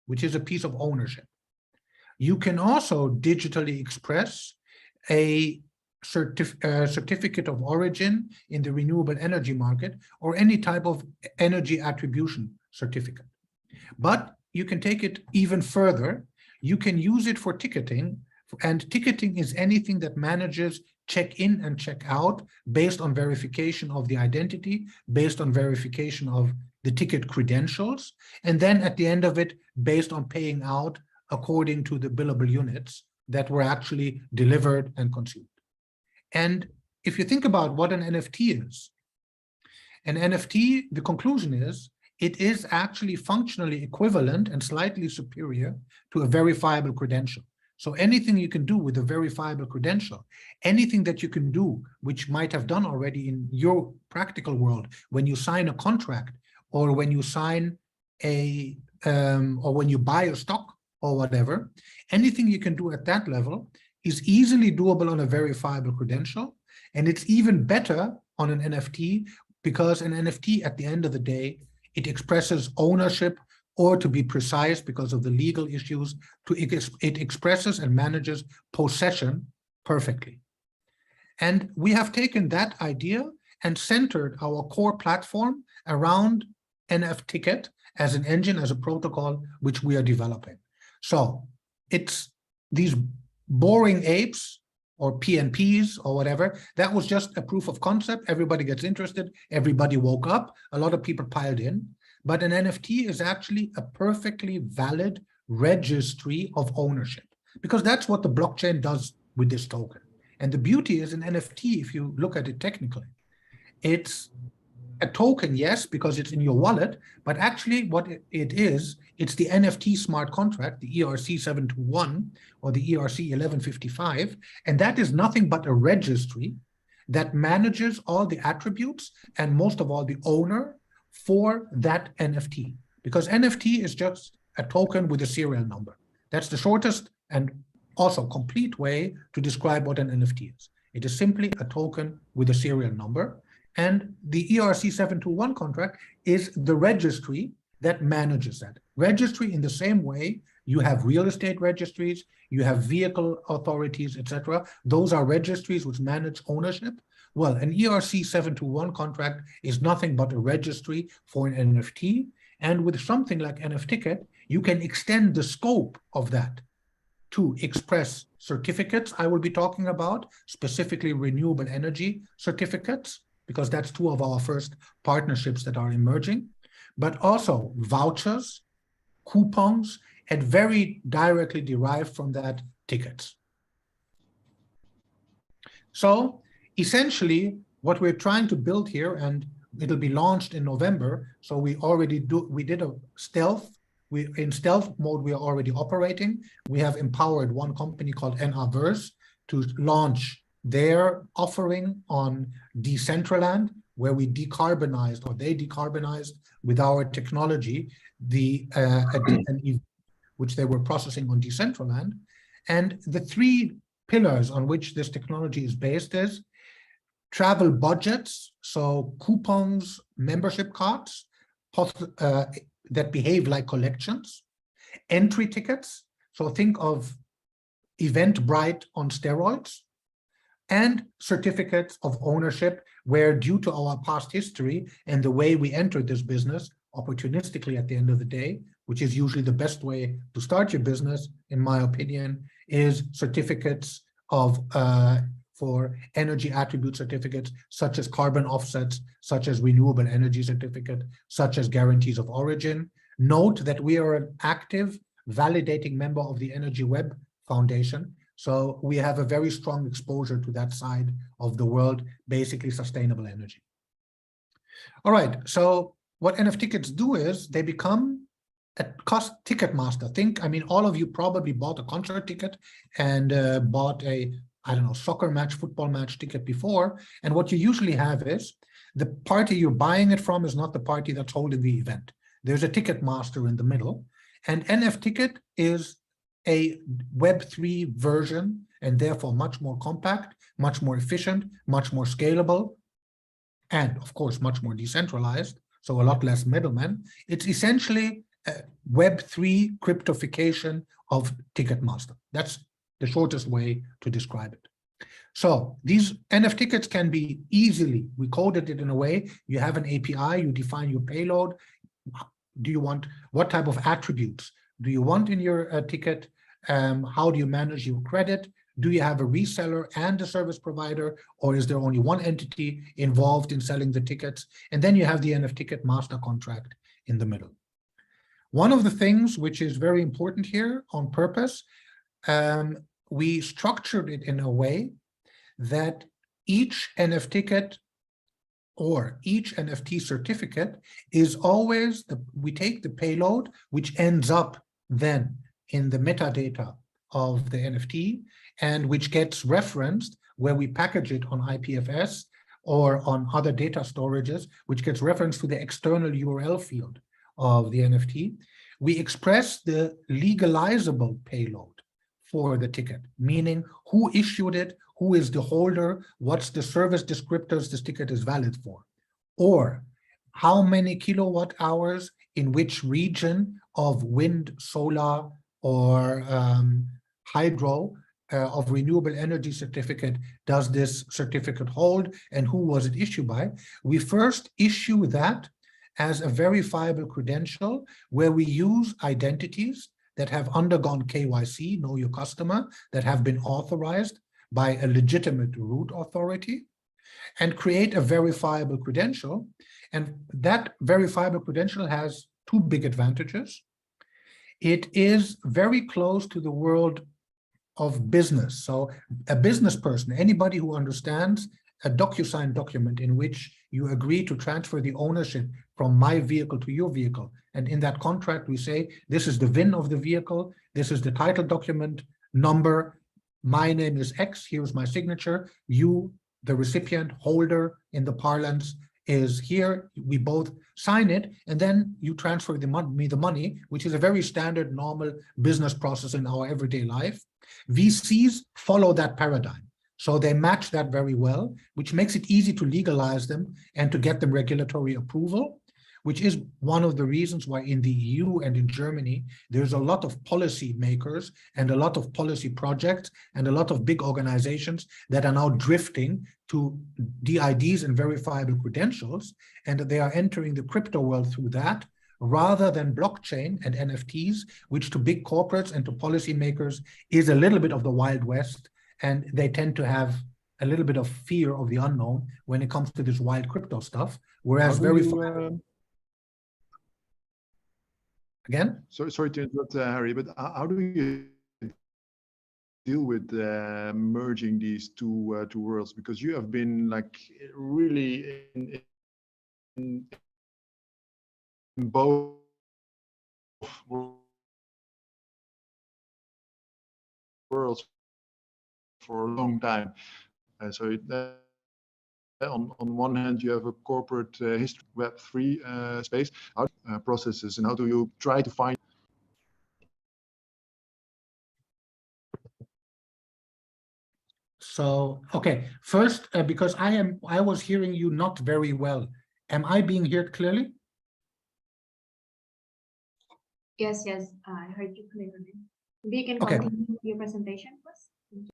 which is a piece of ownership. You can also digitally express a certificate of origin in the renewable energy market, or any type of energy attribution certificate. But you can take it even further. You can use it for ticketing, and ticketing is anything that manages check in and check out based on verification of the identity, based on verification of the ticket credentials, and then at the end of it, based on paying out according to the billable units that were actually delivered and consumed. And if you think about what an NFT is, an NFT, the conclusion is, it is actually functionally equivalent and slightly superior to a verifiable credential. So anything you can do with a verifiable credential, anything that you can do, which might have done already in your practical world, when you sign a contract or when you sign a or when you buy a stock or whatever, anything you can do at that level is easily doable on a verifiable credential. And it's even better on an NFT because an NFT at the end of the day, it expresses ownership, or to be precise, because of the legal issues, it expresses and manages possession perfectly. And we have taken that idea and centered our core platform around NFT as an engine, as a protocol, which we are developing. So it's these boring apes or PNPs or whatever, that was just a proof of concept. Everybody gets interested. Everybody woke up. A lot of people piled in. But an NFT is actually a perfectly valid registry of ownership, because that's what the blockchain does with this token. And the beauty is an NFT, if you look at it technically, it's a token, yes, because it's in your wallet, but actually what it is, it's the NFT smart contract, the ERC 721 or the ERC 1155, and that is nothing but a registry that manages all the attributes and most of all the owner for that NFT, because NFT is just a token with a serial number. That's the shortest and also complete way to describe what an NFT is. It is simply a token with a serial number. And the ERC 721 contract is the registry that manages that. Registry in the same way you have real estate registries, you have vehicle authorities, etc. Those are registries which manage ownership. Well, an ERC 721 contract is nothing but a registry for an NFT. And with something like NFT, you can extend the scope of that to express certificates I will be talking about, specifically renewable energy certificates, because that's two of our first partnerships that are emerging, but also vouchers, coupons, and very directly derived from that, tickets. So essentially what we're trying to build here, and it'll be launched in November. So we did a stealth. In stealth mode, we are already operating. We have empowered one company called NRverse to launch their offering on Decentraland, where we decarbonized, or they decarbonized with our technology, which they were processing on Decentraland. And the three pillars on which this technology is based is travel budgets, so coupons, membership cards, that behave like collections, entry tickets, so think of Eventbrite on steroids, and certificates of ownership, where due to our past history and the way we entered this business opportunistically at the end of the day, which is usually the best way to start your business, in my opinion, is certificates of for energy attribute certificates, such as carbon offsets, such as renewable energy certificate, such as guarantees of origin. Note that we are an active validating member of the Energy Web Foundation. So we have a very strong exposure to that side of the world, basically sustainable energy. All right, so what NFT do is they become a cost ticket master. All of you probably bought a concert ticket and bought a, I don't know, soccer match, football match ticket before. And what you usually have is the party you're buying it from is not the party that's holding the event. There's a ticket master in the middle, and NFT is a Web3 version, and therefore much more compact, much more efficient, much more scalable, and of course, much more decentralized, so a lot less middlemen. It's essentially a Web3 cryptofication of Ticketmaster. That's the shortest way to describe it. So these NFT can be easily, we coded it in a way, you have an API, you define your payload. Do you want, what type of attributes do you want in your ticket? How do you manage your credit? Do you have a reseller and a service provider, or is there only one entity involved in selling the tickets? And then you have the NFT master contract in the middle. One of the things which is very important here on purpose, we structured it in a way that each NFT or each NFT certificate is always, we take the payload, which ends up then in the metadata of the NFT, and which gets referenced where we package it on IPFS or on other data storages, which gets referenced to the external URL field of the NFT. we express the legalizable payload for the ticket, meaning who issued it, who is the holder, what's the service descriptors this ticket is valid for, or how many kilowatt hours in which region of wind, solar, or hydro of renewable energy certificate does this certificate hold, and who was it issued by. We first issue that as a verifiable credential where we use identities that have undergone KYC, know your customer, that have been authorized by a legitimate root authority, and create a verifiable credential. And that verifiable credential has two big advantages. It is very close to the world of business. So a business person, anybody who understands a DocuSign document in which you agree to transfer the ownership from my vehicle to your vehicle. And in that contract, we say, this is the VIN of the vehicle, this is the title document number, my name is X, here's my signature, you, the recipient, holder in the parlance, is here, we both sign it, and then you transfer me the money, which is a very standard, normal business process in our everyday life. VCs follow that paradigm. So they match that very well, which makes it easy to legalize them and to get them regulatory approval, which is one of the reasons why in the EU and in Germany, there's a lot of policy makers and a lot of policy projects and a lot of big organizations that are now drifting to DIDs and verifiable credentials, and they are entering the crypto world through that, rather than blockchain and NFTs, which to big corporates and to policymakers is a little bit of the Wild West, and they tend to have a little bit of fear of the unknown when it comes to this wild crypto stuff, whereas verifiable... Again? Sorry to interrupt, Harry, but how do you deal with merging these two worlds? Because you have been like really in both worlds for a long time. So on one hand, you have a corporate history, Web3 space, how processes, and how do you try to find? So, okay, first, because I was hearing you not very well. Am I being heard clearly? Yes, I heard you clearly. We can continue with your presentation, please.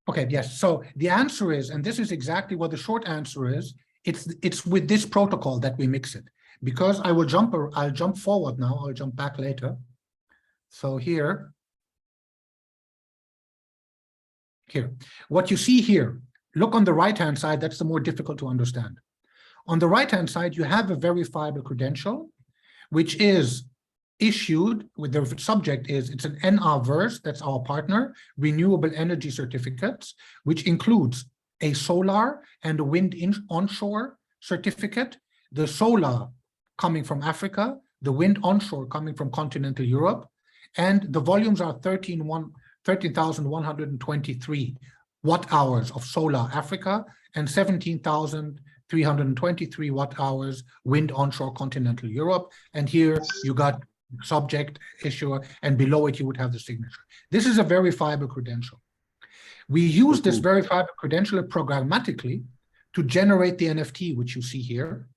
Okay, yes. So the answer is, and this is exactly what the short answer is, it's with this protocol that we mix it. Because I'll jump forward now, I'll jump back later. So here, what you see here, look on the right-hand side, that's the more difficult to understand. On the right-hand side, you have a verifiable credential, which is issued with the subject is, it's an NR-verse, that's our partner, renewable energy certificates, which includes a solar and a wind onshore certificate, the solar coming from Africa, the wind onshore coming from continental Europe, and the volumes are 13,123 watt hours of solar Africa and 17,323 watt hours wind onshore continental Europe. And here you got subject, issuer, and below it you would have the signature. This is a verifiable credential. We use this verifiable credential programmatically to generate the NFT, which you see here.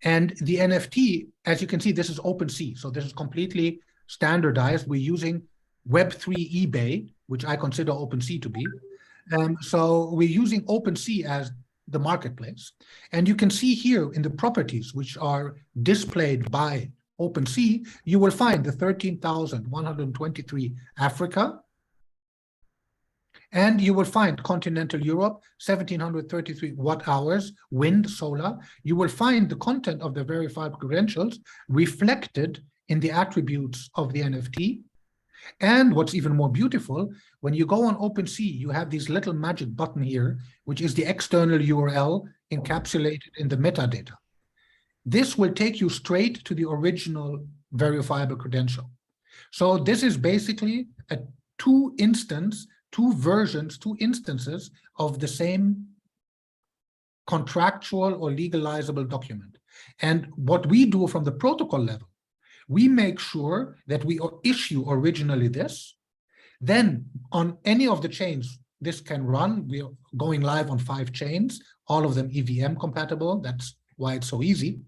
And the NFT, as you can see, this is OpenSea. So this is completely standardized. We're using Web3 eBay, which I consider OpenSea to be. So we're using OpenSea as the marketplace. And you can see here in the properties, which are displayed by OpenSea, you will find the 13,123 Africa, and you will find continental Europe, 1,733 watt hours, wind, solar. You will find the content of the verified credentials reflected in the attributes of the NFT. And what's even more beautiful, when you go on OpenSea, you have this little magic button here, which is the external URL encapsulated in the metadata. This will take you straight to the original verifiable credential. So this is basically a two instances of the same contractual or legalizable document. And what we do from the protocol level, We make sure that we issue originally this. Then on any of the chains, this can run. We are going live on 5 chains, all of them EVM compatible. That's why it's so easy.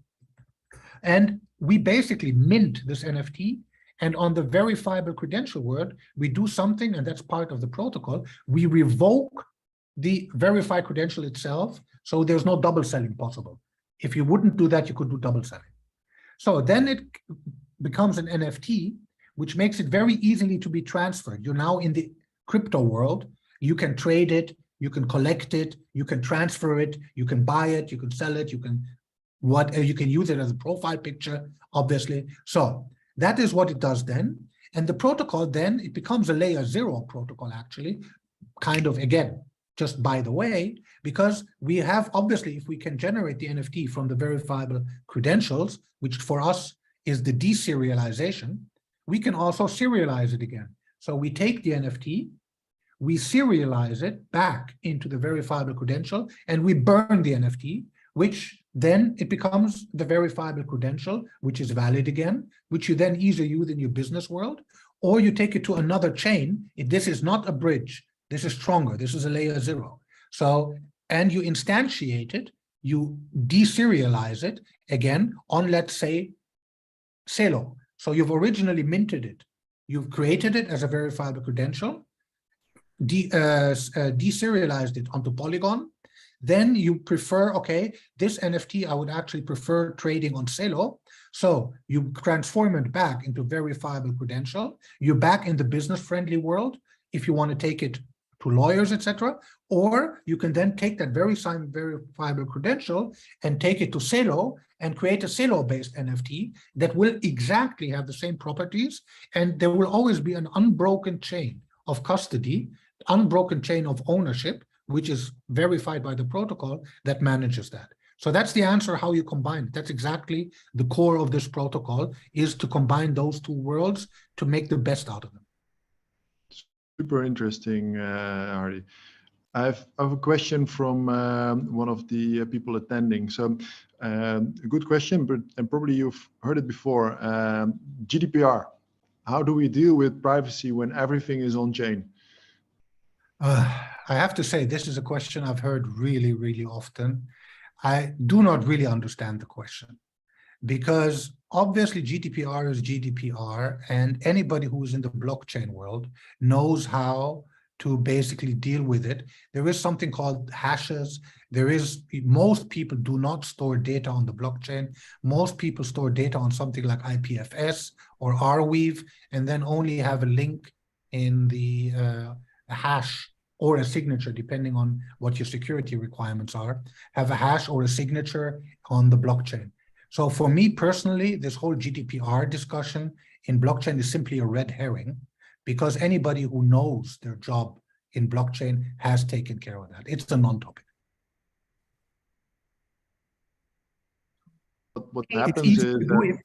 And we basically mint this NFT. And on the verifiable credential word, we do something, and that's part of the protocol. We revoke the verified credential itself, so there's no double selling possible. If you wouldn't do that, you could do double selling. So then it becomes an NFT, which makes it very easily to be transferred. You're now in the crypto world. You can trade it, you can collect it, you can transfer it, you can buy it, you can sell it, you can use it as a profile picture, obviously. So that is what it does then. And the protocol then, it becomes a layer 0 protocol, actually, kind of, again, just by the way, because we have, obviously, if we can generate the NFT from the verifiable credentials, which for us is the deserialization, we can also serialize it again. So we take the NFT, we serialize it back into the verifiable credential, and we burn the NFT, which then it becomes the verifiable credential, which is valid again, which you then either use in your business world, or you take it to another chain. This is not a bridge. This is stronger. This is a layer 0. So, and you instantiate it, you deserialize it again on, let's say, Celo. So you've originally minted it. You've created it as a verifiable credential, deserialized it onto Polygon. Then you prefer, okay, this NFT, I would actually prefer trading on Celo. So you transform it back into verifiable credential. You're back in the business-friendly world if you want to take it to lawyers, etc. Or you can then take that very same verifiable credential and take it to Celo and create a Celo-based NFT that will exactly have the same properties. And there will always be an unbroken chain of custody, unbroken chain of ownership, which is verified by the protocol that manages that. So that's the answer how you combine it. That's exactly the core of this protocol, is to combine those two worlds to make the best out of them. Super interesting, Hardy. I have a question from one of the people attending. So a good question, but and probably you've heard it before. GDPR, how do we deal with privacy when everything is on chain? I have to say, this is a question I've heard really, really often. I do not really understand the question, because obviously GDPR is GDPR, and anybody who is in the blockchain world knows how to basically deal with it. There is something called hashes. Most people do not store data on the blockchain. Most people store data on something like IPFS or Arweave, and then only have a link in the hash or a signature, depending on what your security requirements are, have a hash or a signature on the blockchain. So for me personally, this whole GDPR discussion in blockchain is simply a red herring, because anybody who knows their job in blockchain has taken care of that. It's a non-topic. What happens is that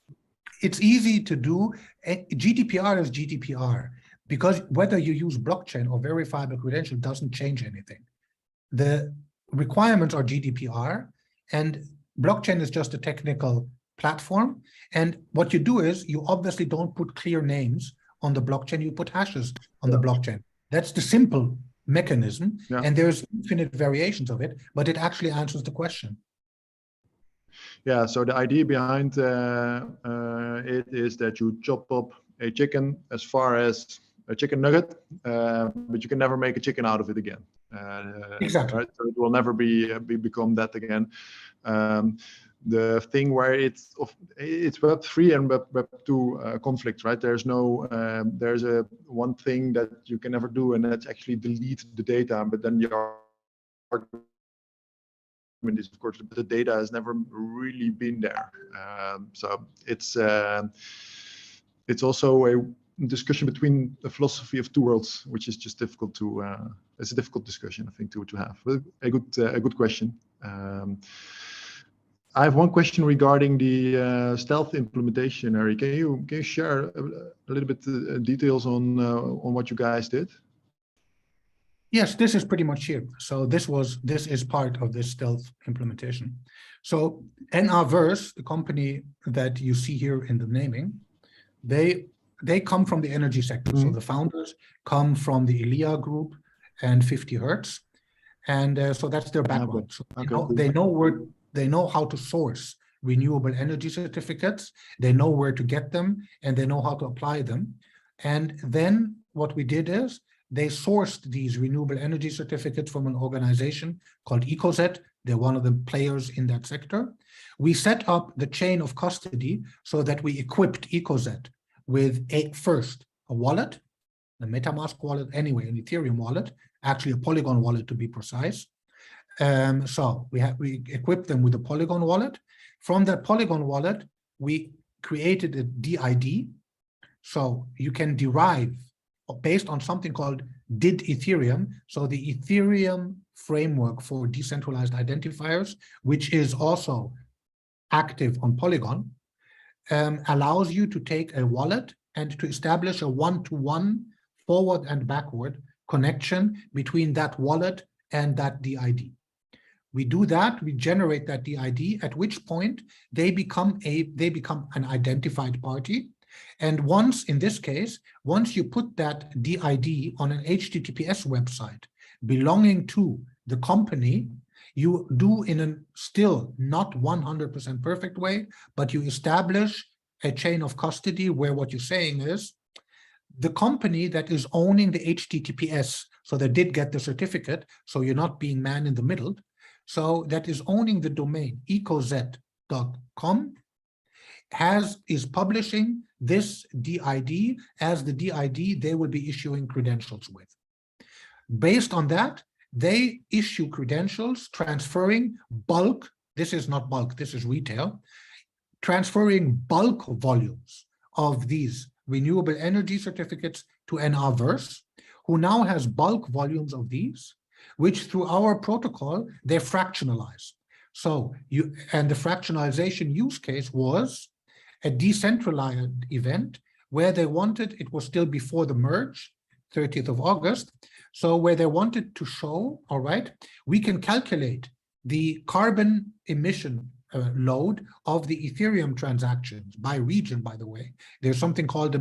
it's easy to do. GDPR is GDPR, because whether you use blockchain or verifiable credential doesn't change anything. The requirements are GDPR, and blockchain is just a technical platform. And what you do is you obviously don't put clear names on the blockchain, you put hashes on the blockchain. That's the simple mechanism. Yeah. And there's infinite variations of it, but it actually answers the question. Yeah, so the idea behind it is that you chop up a chicken as far as a chicken nugget, but you can never make a chicken out of it again. Exactly. Right? So it will never become that again. The thing where it's Web3 and Web2 conflict, right? There's one thing that you can never do, and that's actually delete the data. But then your argument is, of course, the data has never really been there. So it's also a discussion between the philosophy of two worlds, which is just difficult to. It's a difficult discussion, I think, to have. But a good question. I have one question regarding the stealth implementation, Harry. Can you share a little bit details on what you guys did? Yes, this is pretty much it. So this is part of this stealth implementation. So NRverse, the company that you see here in the naming, they come from the energy sector. So the founders come from the Elia Group and 50 Hertz. And so that's their background. So they know how to source renewable energy certificates. They know where to get them, and they know how to apply them. And then what we did is they sourced these renewable energy certificates from an organization called EcoZet. They're one of the players in that sector. We set up the chain of custody so that we equipped EcoZet with first a wallet, a MetaMask wallet, anyway, an Ethereum wallet, actually a Polygon wallet to be precise. So we equipped them with a Polygon wallet. From that Polygon wallet, we created a DID. So you can derive based on something called DID Ethereum. So the Ethereum framework for decentralized identifiers, which is also active on Polygon, allows you to take a wallet and to establish a one-to-one forward and backward connection between that wallet and that DID. We do that, we generate that DID, at which point they become an identified party. And once, in this case, once you put that DID on an HTTPS website belonging to the company, you do in a still not 100% perfect way, but you establish a chain of custody where what you're saying is the company that is owning the HTTPS, so they did get the certificate, so you're not being man in the middle, so that is owning the domain ecozet.com is publishing this DID as the DID they will be issuing credentials with. Based on that, they issue credentials transferring bulk, this is not bulk, this is retail, transferring bulk volumes of these renewable energy certificates to NRverse, who now has bulk volumes of these, which through our protocol, they fractionalize. So and the fractionalization use case was a decentralized event where they wanted, it was still before the merge, 30th of August, so where they wanted to show, all right, we can calculate the carbon emission load of the Ethereum transactions by region, by the way. There's something called,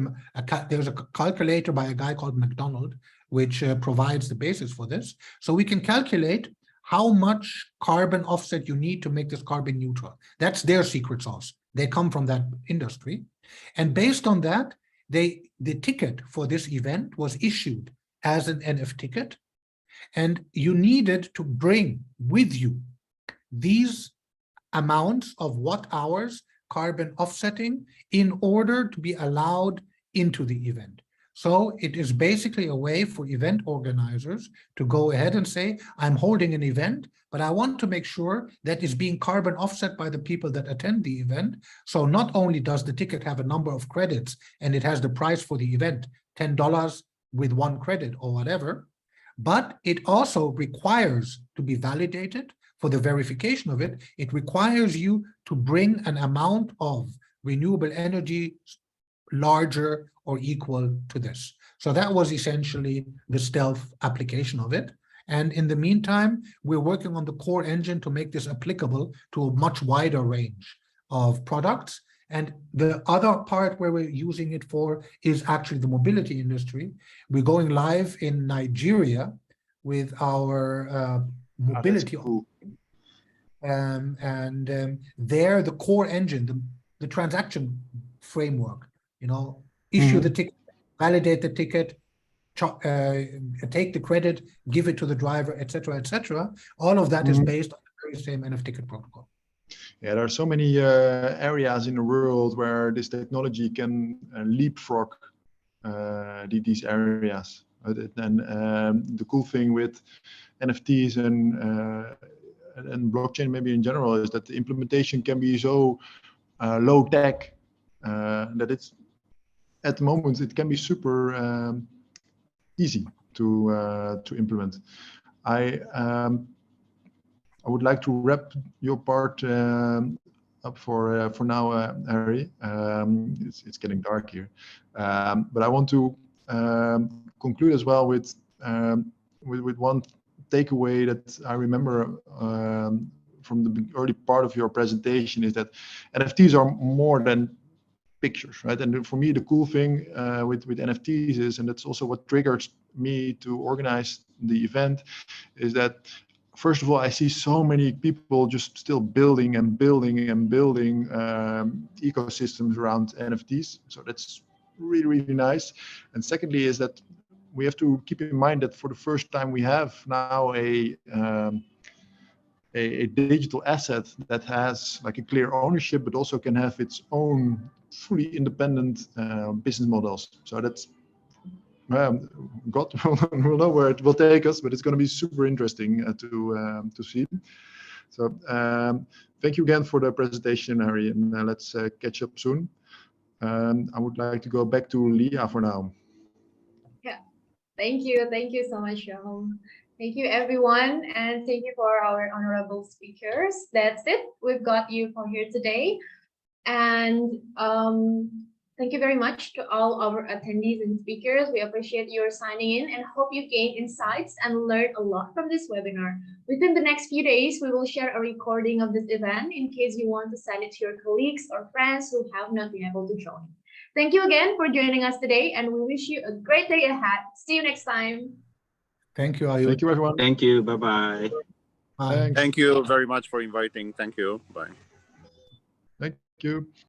there's a calculator by a guy called McDonald, which provides the basis for this. So we can calculate how much carbon offset you need to make this carbon neutral. That's their secret sauce. They come from that industry. And based on that, the ticket for this event was issued as an NF ticket. And you needed to bring with you these amounts of watt hours carbon offsetting in order to be allowed into the event. So it is basically a way for event organizers to go ahead and say, I'm holding an event, but I want to make sure that it's being carbon offset by the people that attend the event. So not only does the ticket have a number of credits and it has the price for the event, $10 with 1 credit or whatever, but it also requires to be validated for the verification of it. It requires you to bring an amount of renewable energy larger or equal to this. So that was essentially the stealth application of it. And in the meantime, we're working on the core engine to make this applicable to a much wider range of products. And the other part where we're using it for is actually the mobility industry. We're going live in Nigeria with our mobility. Cool. There, the core engine, the transaction framework, you know, issue the ticket, validate the ticket, take the credit, give it to the driver, etc., etc. All of that is based on the very same NF ticket protocol. Yeah, there are so many areas in the world where this technology can leapfrog these areas. And the cool thing with NFTs and blockchain maybe in general is that the implementation can be so low tech that it's at the moment it can be super easy to implement. I would like to wrap your part up for now, Harry. It's getting dark here, but I want to conclude as well with one takeaway that I remember from the early part of your presentation is that NFTs are more than pictures, right? And for me, the cool thing with NFTs is, and that's also what triggered me to organize the event, is that first of all, I see so many people just still building and building and building ecosystems around NFTs. So that's really, really nice. And secondly, is that we have to keep in mind that for the first time we have now a digital asset that has like a clear ownership, but also can have its own fully independent business models. So that's God will know where it will take us, but it's going to be super interesting to see. So thank you again for the presentation, Harry, and let's catch up soon. I would like to go back to Leah for now. Yeah, thank you so much, Johan. Thank you, everyone, and thank you for our honorable speakers. That's it. We've got you for here today, and thank you very much to all our attendees and speakers. We appreciate your signing in and hope you gained insights and learned a lot from this webinar. Within the next few days, we will share a recording of this event in case you want to send it to your colleagues or friends who have not been able to join. Thank you again for joining us today, and we wish you a great day ahead. See you next time. Thank you, Ayush. Thank you, everyone. Thank you. Bye-bye. Bye. Thank you very much for inviting. Thank you. Bye. Thank you.